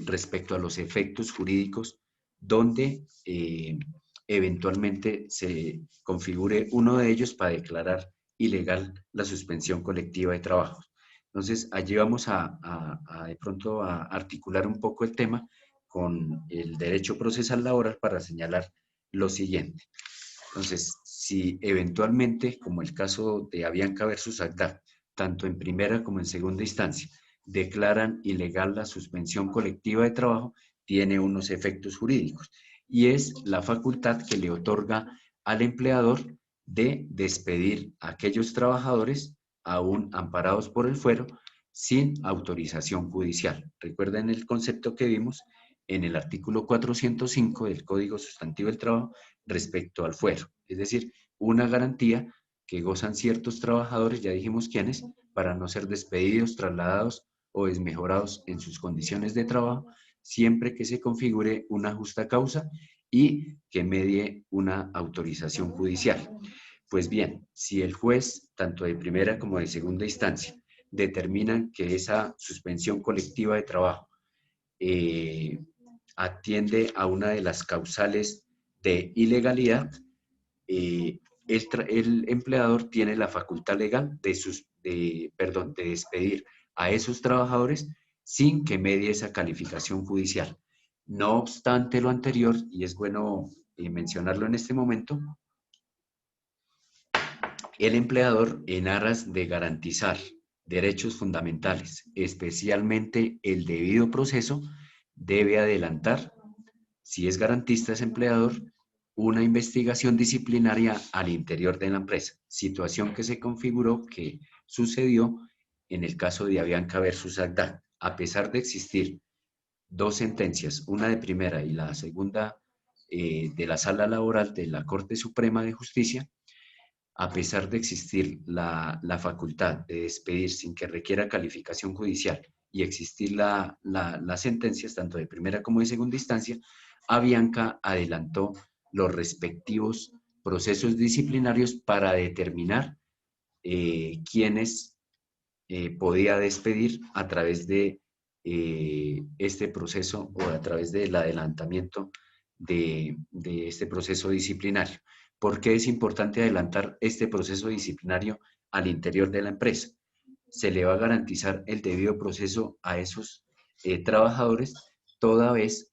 respecto a los efectos jurídicos donde eventualmente se configure uno de ellos para declarar ilegal la suspensión colectiva de trabajo. Entonces, allí vamos de pronto a articular un poco el tema con el derecho procesal laboral para señalar lo siguiente. Entonces, si eventualmente, como el caso de Avianca versus Agda, tanto en primera como en segunda instancia, declaran ilegal la suspensión colectiva de trabajo, tiene unos efectos jurídicos, y es la facultad que le otorga al empleador de despedir a aquellos trabajadores aún amparados por el fuero sin autorización judicial. Recuerden el concepto que vimos en el artículo 405 del Código Sustantivo del Trabajo respecto al fuero, es decir, una garantía que gozan ciertos trabajadores, ya dijimos quiénes, para no ser despedidos, trasladados o desmejorados en sus condiciones de trabajo, siempre que se configure una justa causa y que medie una autorización judicial. Pues bien, si el juez, tanto de primera como de segunda instancia, determinan que esa suspensión colectiva de trabajo atiende a una de las causales de ilegalidad, el empleador tiene la facultad legal de despedir a esos trabajadores sin que medie esa calificación judicial. No obstante lo anterior, y es bueno mencionarlo en este momento, el empleador, en aras de garantizar derechos fundamentales, especialmente el debido proceso, debe adelantar, si es garantista ese empleador, una investigación disciplinaria al interior de la empresa, situación que se configuró que sucedió en el caso de Avianca versus Agda. A pesar de existir dos sentencias, una de primera y la segunda de la Sala Laboral de la Corte Suprema de Justicia, a pesar de existir la facultad de despedir sin que requiera calificación judicial y existir las sentencias tanto de primera como de segunda instancia, Avianca adelantó los respectivos procesos disciplinarios para determinar quiénes podía despedir a través de este proceso o a través del adelantamiento de este proceso disciplinario. ¿Por qué es importante adelantar este proceso disciplinario al interior de la empresa? Se le va a garantizar el debido proceso a esos trabajadores, toda vez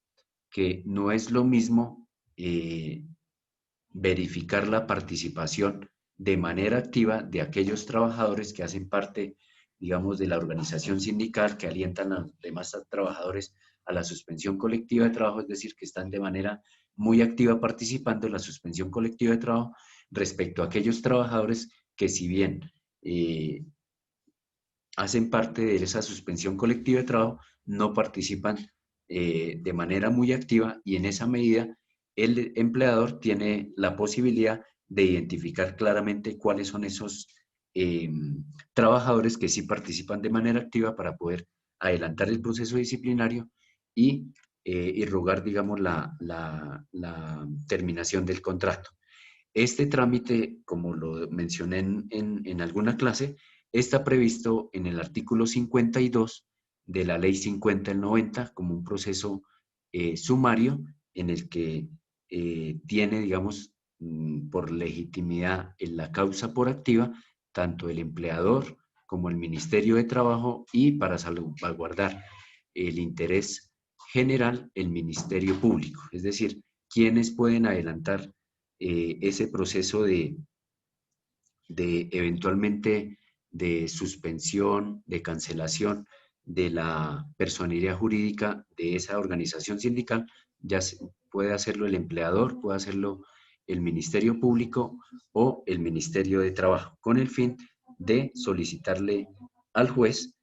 que no es lo mismo verificar la participación de manera activa de aquellos trabajadores que hacen parte, digamos, de la organización sindical, que alientan a los demás trabajadores a la suspensión colectiva de trabajo, es decir, que están de manera muy activa participando en la suspensión colectiva de trabajo, respecto a aquellos trabajadores que, si bien hacen parte de esa suspensión colectiva de trabajo, no participan de manera muy activa, y en esa medida el empleador tiene la posibilidad de identificar claramente cuáles son esos trabajadores que sí participan de manera activa para poder adelantar el proceso disciplinario y irrogar, digamos, la terminación del contrato. Este trámite, como lo mencioné en alguna clase, está previsto en el artículo 52 de la Ley 50 del 90 como un proceso sumario en el que tiene, digamos, por legitimidad en la causa por activa tanto el empleador como el Ministerio de Trabajo, y para salvaguardar el interés general, el Ministerio Público. Es decir, quienes pueden adelantar ese proceso de eventualmente de suspensión, de cancelación de la personería jurídica de esa organización sindical. Ya puede hacerlo el empleador, puede hacerlo el Ministerio Público o el Ministerio de Trabajo, con el fin de solicitarle al juez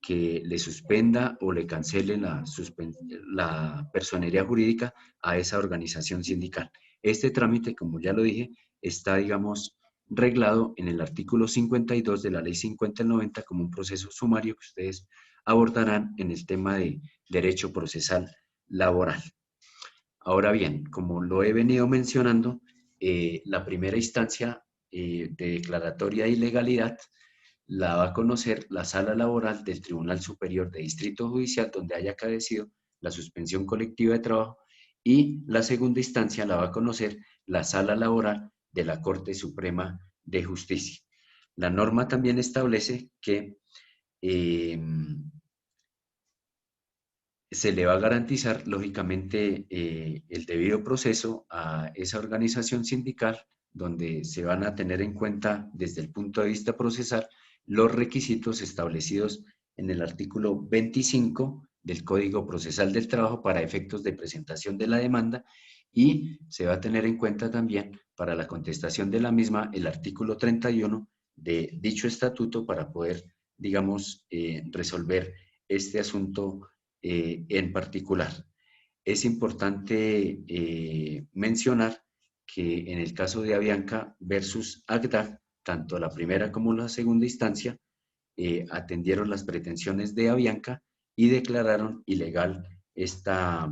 que le suspenda o le cancele la personería jurídica a esa organización sindical. Este trámite, como ya lo dije, está, digamos, reglado en el artículo 52 de la Ley 50 del 90 como un proceso sumario que ustedes abordarán en el tema de derecho procesal laboral. Ahora bien, como lo he venido mencionando, la primera instancia de declaratoria de ilegalidad la va a conocer la Sala Laboral del Tribunal Superior de Distrito Judicial, donde haya acaecido la suspensión colectiva de trabajo, y la segunda instancia la va a conocer la Sala Laboral de la Corte Suprema de Justicia. La norma también establece que se le va a garantizar, lógicamente, el debido proceso a esa organización sindical, donde se van a tener en cuenta desde el punto de vista procesal los requisitos establecidos en el artículo 25 del Código Procesal del Trabajo para efectos de presentación de la demanda, y se va a tener en cuenta también para la contestación de la misma el artículo 31 de dicho estatuto para poder, digamos, resolver este asunto en particular. Es importante mencionar que en el caso de Avianca versus Agda, tanto la primera como la segunda instancia atendieron las pretensiones de Avianca y declararon ilegal esta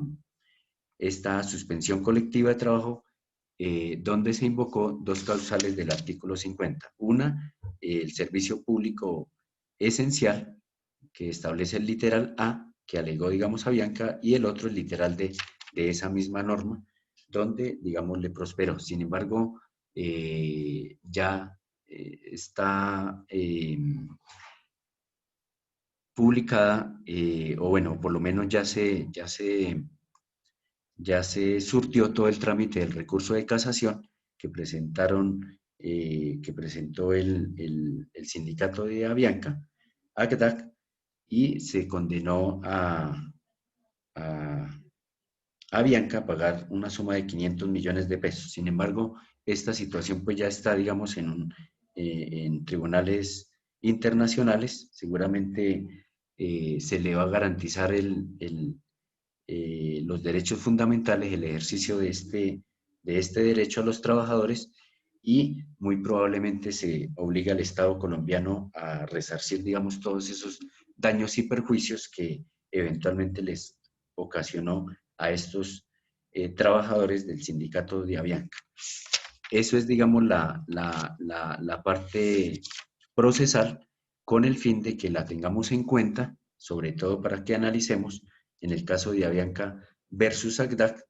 suspensión colectiva de trabajo, donde se invocó dos causales del artículo 50. Una, el servicio público esencial, que establece el literal A, que alegó, digamos, Avianca, y el otro, el literal de esa misma norma, donde, digamos, le prosperó. Sin embargo, ya está publicada, o bueno, por lo menos ya se surtió todo el trámite del recurso de casación que que presentó el sindicato de Avianca, ACDAC, y se condenó a Avianca a pagar una suma de 500 millones de pesos. Sin embargo, esta situación pues ya está, digamos, en tribunales internacionales. Seguramente se le va a garantizar los derechos fundamentales, el ejercicio de este derecho a los trabajadores, y muy probablemente se obliga al Estado colombiano a resarcir, digamos, todos esos daños y perjuicios que eventualmente les ocasionó a estos trabajadores del sindicato de Avianca. Eso es, digamos, la parte procesal, con el fin de que la tengamos en cuenta, sobre todo para que analicemos, en el caso de Avianca versus ACDAC,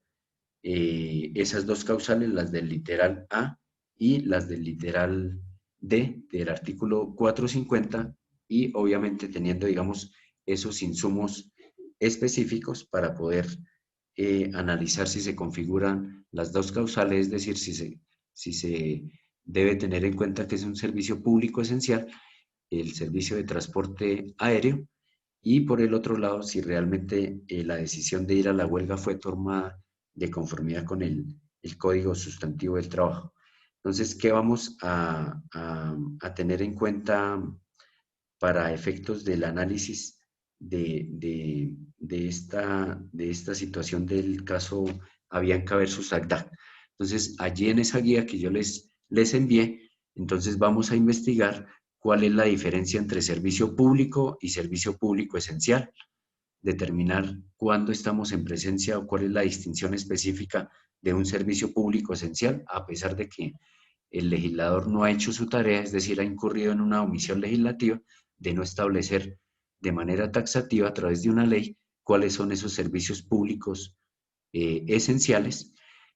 esas dos causales, las del literal A y las del literal D del artículo 450, y obviamente teniendo, digamos, esos insumos específicos para poder analizar si se configuran las dos causales, es decir, si se debe tener en cuenta que es un servicio público esencial, el servicio de transporte aéreo, y por el otro lado, si realmente la decisión de ir a la huelga fue tomada de conformidad con el Código Sustantivo del Trabajo. Entonces, ¿qué vamos a tener en cuenta para efectos del análisis de esta situación del caso Avianca versus ACDAC? Entonces, allí en esa guía que yo les envié, entonces vamos a investigar cuál es la diferencia entre servicio público y servicio público esencial, determinar cuándo estamos en presencia o cuál es la distinción específica de un servicio público esencial, a pesar de que el legislador no ha hecho su tarea, es decir, ha incurrido en una omisión legislativa de no establecer de manera taxativa a través de una ley cuáles son esos servicios públicos esenciales,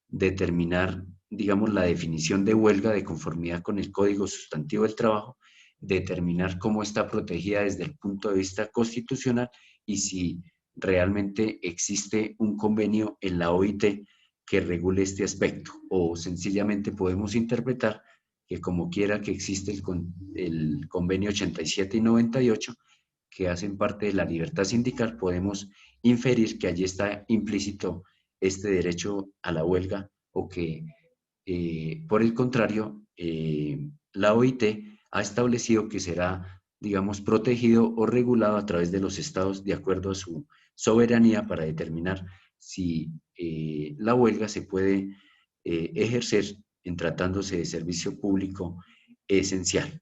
determinar, digamos, la definición de huelga de conformidad con el Código Sustantivo del Trabajo, determinar cómo está protegida desde el punto de vista constitucional y si realmente existe un convenio en la OIT que regule este aspecto, o sencillamente podemos interpretar que como quiera que existe el convenio 87 y 98, que hacen parte de la libertad sindical, podemos inferir que allí está implícito este derecho a la huelga, o que por el contrario, la OIT ha establecido que será, digamos, protegido o regulado a través de los estados de acuerdo a su soberanía para determinar si la huelga se puede ejercer en tratándose de servicio público esencial.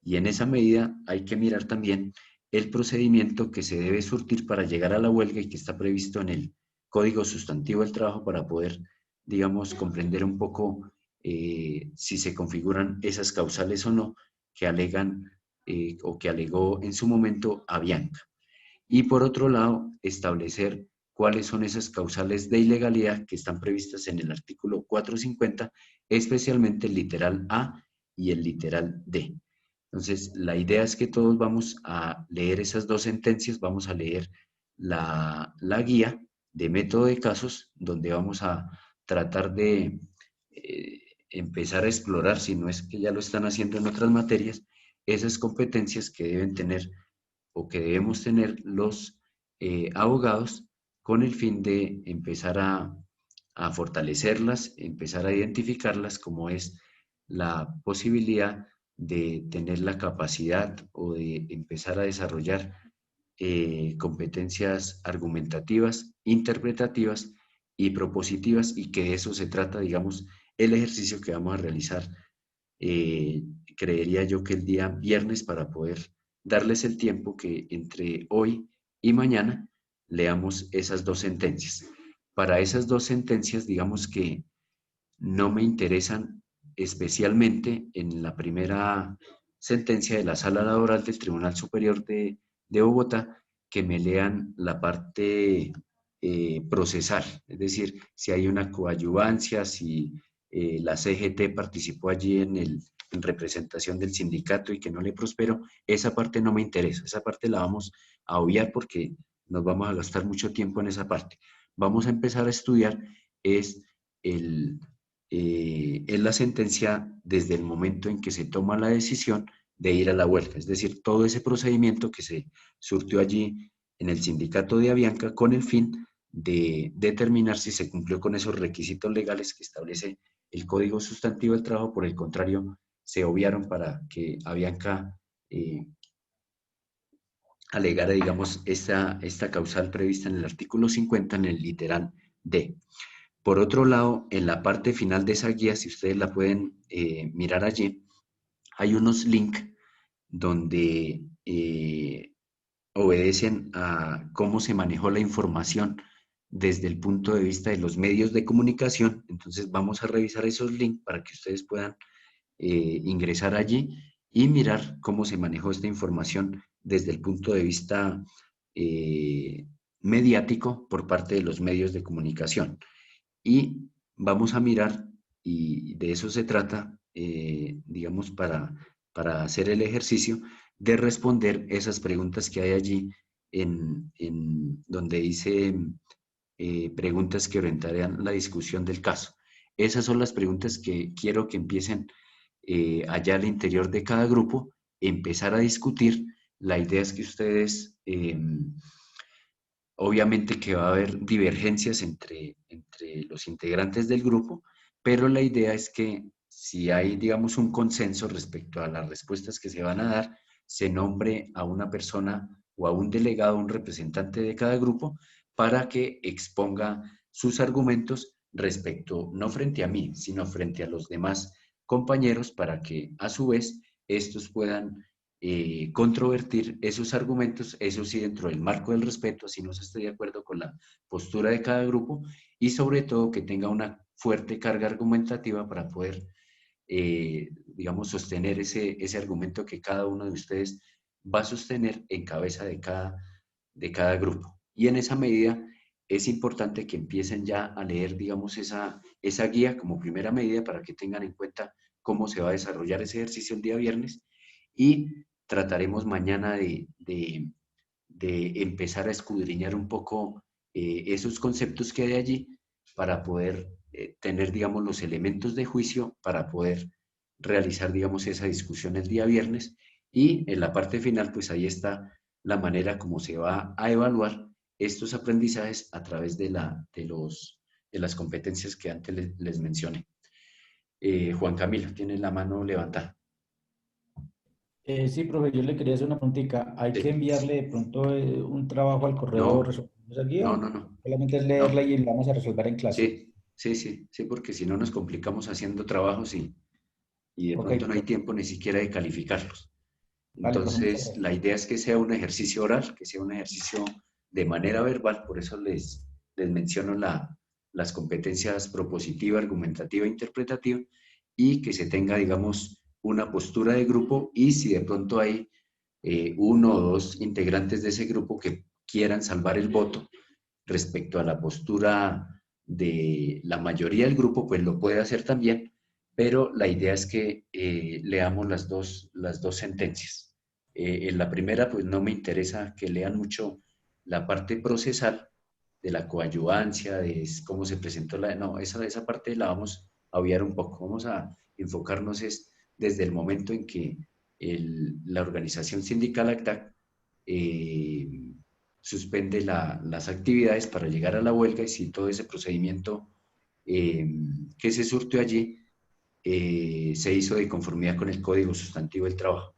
Y en esa medida hay que mirar también el procedimiento que se debe surtir para llegar a la huelga y que está previsto en el Código Sustantivo del Trabajo para poder, digamos, comprender un poco si se configuran esas causales o no que alegan o que alegó en su momento Avianca. Y por otro lado, establecer cuáles son esas causales de ilegalidad que están previstas en el artículo 450, especialmente el literal A y el literal D. Entonces, la idea es que todos vamos a leer esas dos sentencias, vamos a leer la guía de método de casos, donde vamos a tratar de empezar a explorar, si no es que ya lo están haciendo en otras materias, esas competencias que deben tener o que debemos tener los abogados, con el fin de empezar a fortalecerlas, empezar a identificarlas, como es la posibilidad de tener la capacidad o de empezar a desarrollar competencias argumentativas, interpretativas y propositivas, y que de eso se trata, digamos, el ejercicio que vamos a realizar, creería yo que el día viernes, para poder darles el tiempo que entre hoy y mañana leamos esas dos sentencias. Para esas dos sentencias, digamos que no me interesan especialmente en la primera sentencia de la Sala Laboral del Tribunal Superior de Bogotá, que me lean la parte procesal, es decir, si hay una coadyuvancia, si la CGT participó allí en representación del sindicato y que no le prosperó, esa parte no me interesa, esa parte la vamos a obviar porque nos vamos a gastar mucho tiempo en esa parte. Vamos a empezar a estudiar es la sentencia desde el momento en que se toma la decisión de ir a la huelga, es decir, todo ese procedimiento que se surtió allí en el sindicato de Avianca con el fin de determinar si se cumplió con esos requisitos legales que establece el Código Sustantivo del Trabajo. Por el contrario, se obviaron para que Avianca alegara, digamos, esta causal prevista en el artículo 50 en el literal D. Por otro lado, en la parte final de esa guía, si ustedes la pueden mirar allí, hay unos links donde obedecen a cómo se manejó la información desde el punto de vista de los medios de comunicación. Entonces vamos a revisar esos links para que ustedes puedan ingresar allí y mirar cómo se manejó esta información desde el punto de vista mediático por parte de los medios de comunicación. Y vamos a mirar, y de eso se trata, digamos, para hacer el ejercicio de responder esas preguntas que hay allí en donde dice preguntas que orientarán la discusión del caso. Esas son las preguntas que quiero que empiecen allá al interior de cada grupo, empezar a discutir. La idea es que ustedes, obviamente que va a haber divergencias entre los integrantes del grupo, pero la idea es que si hay, digamos, un consenso respecto a las respuestas que se van a dar, se nombre a una persona o a un delegado, un representante de cada grupo, para que exponga sus argumentos respecto, no frente a mí, sino frente a los demás compañeros, para que a su vez estos puedan controvertir esos argumentos, eso sí, dentro del marco del respeto, si no se esté de acuerdo con la postura de cada grupo, y sobre todo que tenga una fuerte carga argumentativa para poder, digamos, sostener ese argumento que cada uno de ustedes va a sostener en cabeza de cada grupo. Y en esa medida es importante que empiecen ya a leer, digamos, esa guía como primera medida para que tengan en cuenta cómo se va a desarrollar ese ejercicio el día viernes, y trataremos mañana de empezar a escudriñar un poco esos conceptos que hay allí para poder tener, digamos, los elementos de juicio para poder realizar, digamos, esa discusión el día viernes. Y en la parte final, pues ahí está la manera como se va a evaluar estos aprendizajes a través de las competencias que antes les mencioné. Juan Camilo, tiene la mano levantada.
Sí, profe, yo le quería hacer una preguntita. ¿Hay que enviarle de pronto un trabajo al correo resolviendo esa guía?
No.
Solamente es leerla y la vamos a resolver en clase.
Sí, porque si no nos complicamos haciendo trabajos y de pronto no hay tiempo ni siquiera de calificarlos. Entonces, la idea es que sea un ejercicio oral, que sea un ejercicio de manera verbal, por eso les menciono las competencias propositiva, argumentativa e interpretativa, y que se tenga, digamos, una postura de grupo, y si de pronto hay uno o dos integrantes de ese grupo que quieran salvar el voto respecto a la postura de la mayoría del grupo, pues lo puede hacer también, pero la idea es que leamos las dos sentencias. En la primera, pues no me interesa que lean mucho la parte procesal de la coadyuvancia, de cómo se presentó no, esa parte la vamos a obviar un poco. Vamos a enfocarnos desde el momento en que la organización sindical ACTAC suspende las actividades para llegar a la huelga, y si todo ese procedimiento que se surtió allí se hizo de conformidad con el Código Sustantivo del Trabajo.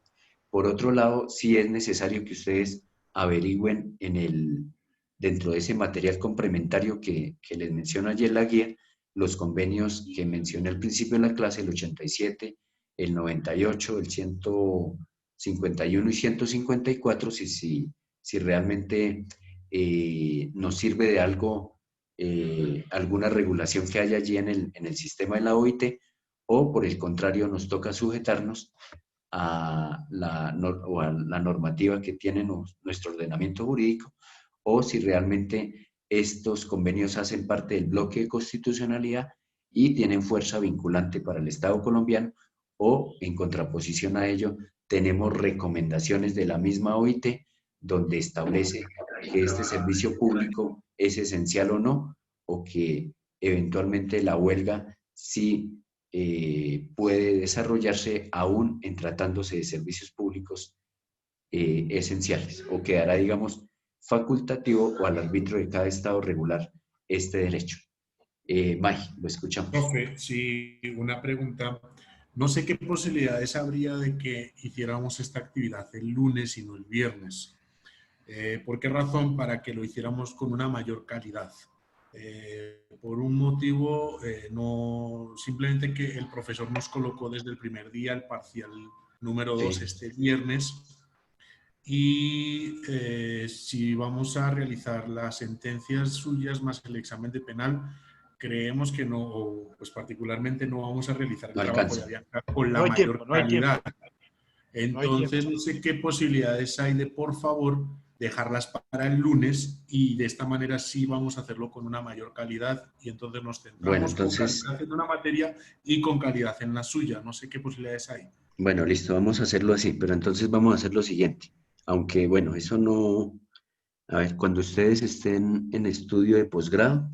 Por otro lado, sí es necesario que ustedes averigüen dentro de ese material complementario que les menciono ayer en la guía, los convenios que mencioné al principio de la clase, el 87, el 98, el 151 y 154, si realmente nos sirve de algo alguna regulación que haya allí en el sistema de la OIT, o por el contrario nos toca sujetarnos a la normativa que tiene nuestro ordenamiento jurídico, o si realmente estos convenios hacen parte del bloque de constitucionalidad y tienen fuerza vinculante para el Estado colombiano, o en contraposición a ello, tenemos recomendaciones de la misma OIT donde establece que este servicio público es esencial o no, o que eventualmente la huelga sí puede desarrollarse aún en tratándose de servicios públicos esenciales, o quedará, digamos, facultativo o al arbitrio de cada Estado regular este derecho. May, lo escuchamos.
Profe, sí, una pregunta. No sé qué posibilidades habría de que hiciéramos esta actividad el lunes y no el viernes. ¿Por qué razón? Para que lo hiciéramos con una mayor calidad. Por un motivo, no, simplemente que el profesor nos colocó desde el primer día el parcial número 2
Sí.
este viernes, y si vamos a realizar las sentencias suyas más el examen de penal, creemos que no, o pues particularmente no vamos a realizar el
No
trabajo de
alcanza.
Avianca con la
No hay
mayor
tiempo, no hay tiempo.
calidad.
No hay
Entonces,
tiempo.
no sé qué posibilidades hay de, por favor, dejarlas para el lunes, y de esta manera sí vamos a hacerlo con una mayor calidad, y entonces nos centramos
Bueno, entonces,
con calidad en una materia y con calidad en la suya. No sé qué posibilidades hay.
bueno, listo, vamos a hacerlo así, pero entonces vamos a hacer lo siguiente. Aunque, bueno, eso no... A ver, cuando ustedes estén en estudio de posgrado,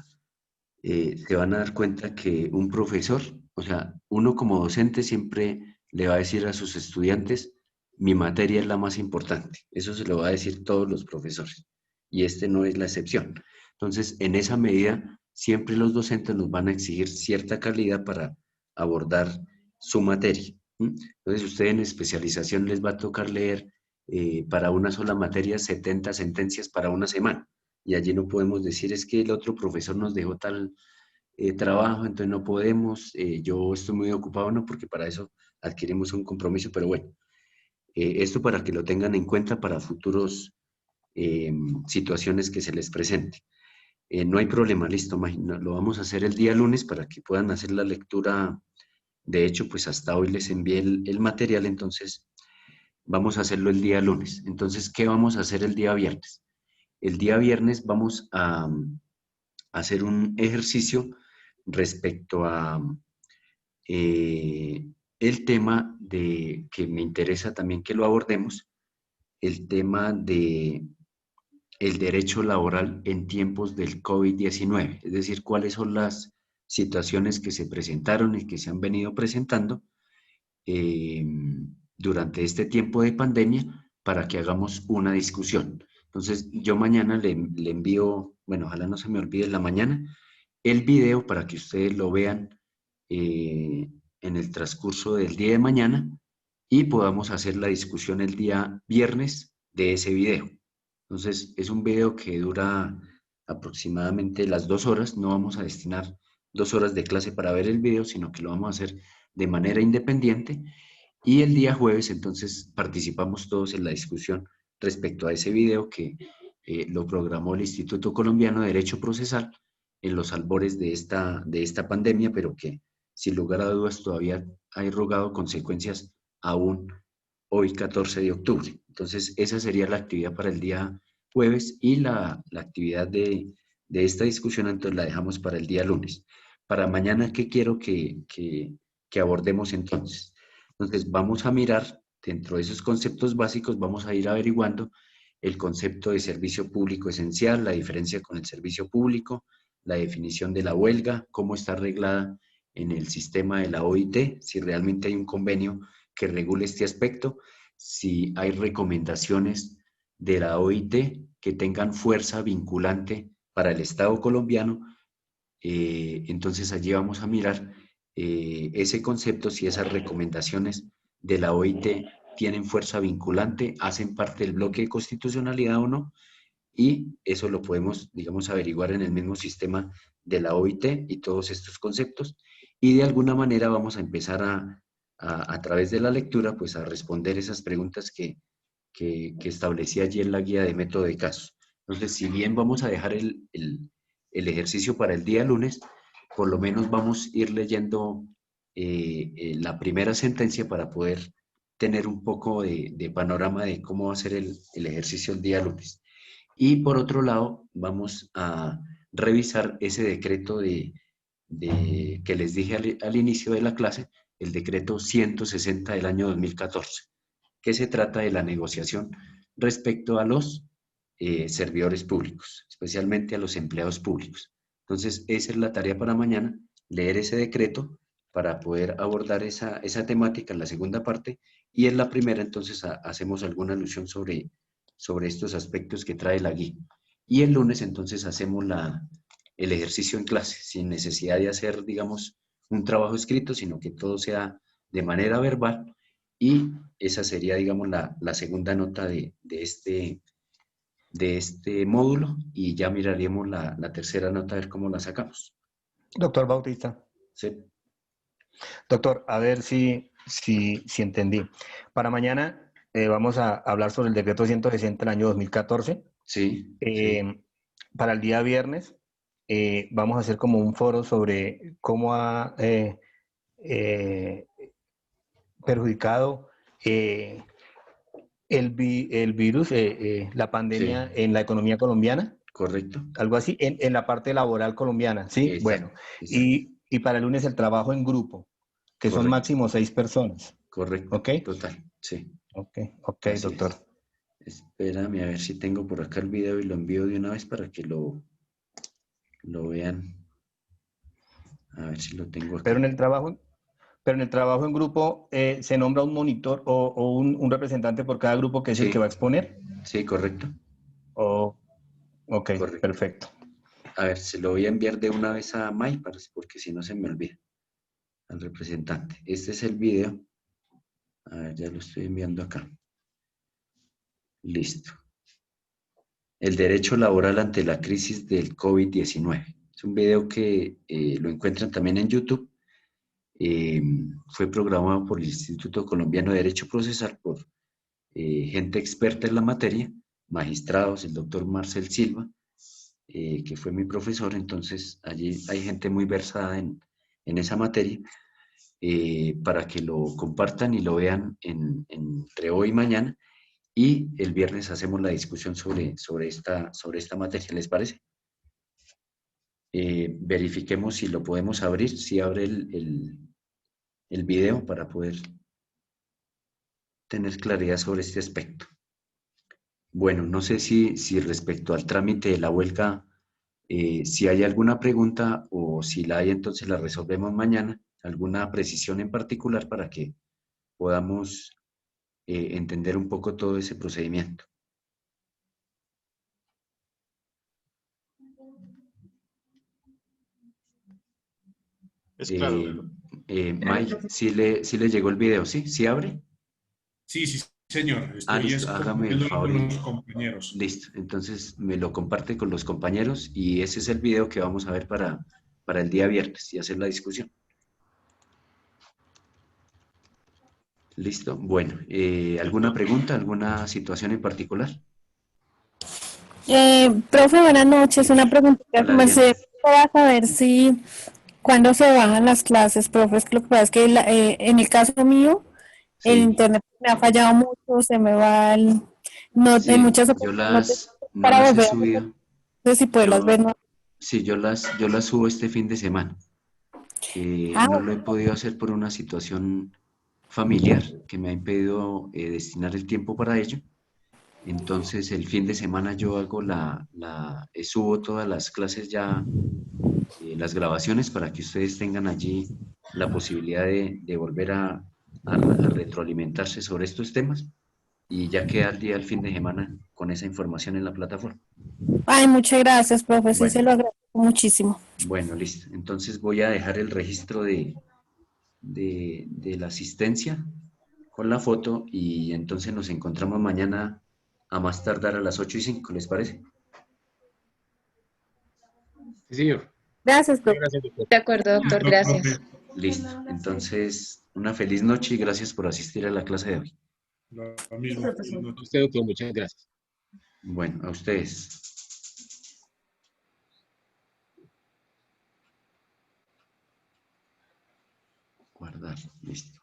se van a dar cuenta que un profesor, o sea, uno como docente siempre le va a decir a sus estudiantes, mi materia es la más importante. Eso se lo va a decir todos los profesores, y este no es la excepción. Entonces, en esa medida, siempre los docentes nos van a exigir cierta calidad para abordar su materia. Entonces, ustedes en especialización les va a tocar leer para una sola materia 70 sentencias para una semana. Y allí no podemos decir es que el otro profesor nos dejó tal trabajo, entonces no podemos, yo estoy muy ocupado, no, porque para eso adquirimos un compromiso, pero bueno, esto para que lo tengan en cuenta para futuros situaciones que se les presente. No hay problema, listo, lo vamos a hacer el día lunes para que puedan hacer la lectura. De hecho, pues hasta hoy les envié el material, entonces vamos a hacerlo el día lunes. Entonces, ¿qué vamos a hacer el día viernes? El día viernes vamos a hacer un ejercicio respecto a el tema de que me interesa también que lo abordemos, el tema de el derecho laboral en tiempos del COVID-19, es decir, cuáles son las situaciones que se presentaron y que se han venido presentando durante este tiempo de pandemia, para que hagamos una discusión. Entonces, yo mañana le envío, bueno, ojalá no se me olvide en la mañana, el video para que ustedes lo vean en el transcurso del día de mañana, y podamos hacer la discusión el día viernes de ese video. Entonces, es un video que dura aproximadamente las 2 horas. No vamos a destinar 2 horas de clase para ver el video, sino que lo vamos a hacer de manera independiente. Y el día jueves, entonces, participamos todos en la discusión respecto a ese video que lo programó el Instituto Colombiano de Derecho Procesal en los albores de esta pandemia, pero que sin lugar a dudas todavía ha irrogado consecuencias aún hoy 14 de octubre. Entonces, esa sería la actividad para el día jueves, y la actividad de esta discusión entonces la dejamos para el día lunes. Para mañana, ¿qué quiero que abordemos entonces? Entonces, vamos a mirar dentro de esos conceptos básicos, vamos a ir averiguando el concepto de servicio público esencial, la diferencia con el servicio público, la definición de la huelga, cómo está arreglada en el sistema de la OIT, si realmente hay un convenio que regule este aspecto, si hay recomendaciones de la OIT que tengan fuerza vinculante para el Estado colombiano. Entonces allí vamos a mirar ese concepto, si esas recomendaciones de la OIT tienen fuerza vinculante, hacen parte del bloque de constitucionalidad o no, y eso lo podemos, digamos, averiguar en el mismo sistema de la OIT y todos estos conceptos, y de alguna manera vamos a empezar a través de la lectura, pues a responder esas preguntas que establecí allí en la guía de método de casos. Entonces, si bien vamos a dejar el ejercicio para el día lunes, por lo menos vamos a ir leyendo la primera sentencia para poder tener un poco de panorama de cómo va a ser el ejercicio el día lunes. Y por otro lado, vamos a revisar ese decreto de que les dije al inicio de la clase, el decreto 160 del año 2014, que se trata de la negociación respecto a los servidores públicos, especialmente a los empleados públicos. Entonces, esa es la tarea para mañana, leer ese decreto para poder abordar esa temática en la segunda parte, y en la primera entonces hacemos alguna alusión sobre estos aspectos que trae la guía. Y el lunes entonces hacemos el ejercicio en clase, sin necesidad de hacer, digamos, un trabajo escrito, sino que todo sea de manera verbal, y esa sería, digamos, la segunda nota de este módulo, y ya miraríamos la tercera nota a ver cómo la sacamos.
Doctor Bautista.
Sí.
Doctor, a ver si entendí. Para mañana vamos a hablar sobre el decreto 160 del año 2014.
Sí.
Para el día viernes vamos a hacer como un foro sobre cómo ha perjudicado el virus, la pandemia,
Sí.
en la economía colombiana.
Correcto.
Algo así, en la parte laboral colombiana, ¿sí?
Exacto,
bueno,
exacto.
Y para el lunes el trabajo en grupo, que
Correcto.
son máximo 6 personas.
Correcto.
¿Ok?
Total, sí.
Ok,
Así
doctor.
es. Espérame a ver si tengo por acá el video y lo envío de una vez para que lo vean. A ver si lo tengo acá.
Pero en el trabajo en grupo se nombra un monitor o un representante por cada grupo que es el que va a exponer.
Sí, correcto.
Ok,
correcto.
Perfecto.
A ver, se lo voy a enviar de una vez a May, porque si no se me olvida, al representante. Este es el video. A ver, ya lo estoy enviando acá. Listo. El derecho laboral ante la crisis del COVID-19. Es un video que lo encuentran también en YouTube. Fue programado por el Instituto Colombiano de Derecho Procesal por gente experta en la materia, magistrados, el doctor Marcel Silva, que fue mi profesor. Entonces allí hay gente muy versada en esa materia, para que lo compartan y lo vean entre hoy y mañana, y el viernes hacemos la discusión sobre esta materia. ¿Les parece? Verifiquemos si lo podemos abrir, si abre el video, para poder tener claridad sobre este aspecto. Bueno, no sé si respecto al trámite de la huelga, si hay alguna pregunta, o si la hay, entonces la resolvemos mañana. Alguna precisión en particular para que podamos entender un poco todo ese procedimiento.
Es claro.
Mike, ¿sí le llegó el video? ¿Sí? ¿Sí abre?
Sí, señor. Estoy
Listo, hágame el favor.
con los compañeros.
Listo, entonces me lo comparte con los compañeros, y ese es el video que vamos a ver para el día viernes y hacer la discusión. Listo. Bueno, ¿alguna pregunta, alguna situación en particular?
Profe, buenas noches. Una pregunta.
Hola,
¿Me
Diana.
puede saber si cuándo se bajan las clases, profe? Es que lo que pasa es que en el caso mío, el
Sí,
internet me ha fallado mucho, se me va no, en
sí,
muchas
yo
ocasiones no tengo
no
para
las he
volver a
subido.
no sé si poderlas ver. ¿No?
Sí, yo las subo este fin de semana.
Ah,
No lo he podido hacer por una situación familiar que me ha impedido destinar el tiempo para ello. Entonces, el fin de semana yo hago subo todas las clases ya, las grabaciones, para que ustedes tengan allí la posibilidad de volver a retroalimentarse sobre estos temas, y ya queda el día del fin de semana con esa información en la plataforma.
ay, muchas gracias, profe, sí se
Bueno,
lo agradezco muchísimo.
bueno, listo. Entonces voy a dejar el registro de la asistencia con la foto, y entonces nos encontramos mañana a más tardar a las 8:05, ¿les parece?
Sí, señor.
Gracias, profe.
Gracias, doctor.
De acuerdo, doctor, gracias.
Listo. Entonces, una feliz noche y gracias por asistir a la clase de hoy.
Lo mismo.
A usted, doctor, muchas gracias.
Bueno, a ustedes. Guardar, listo.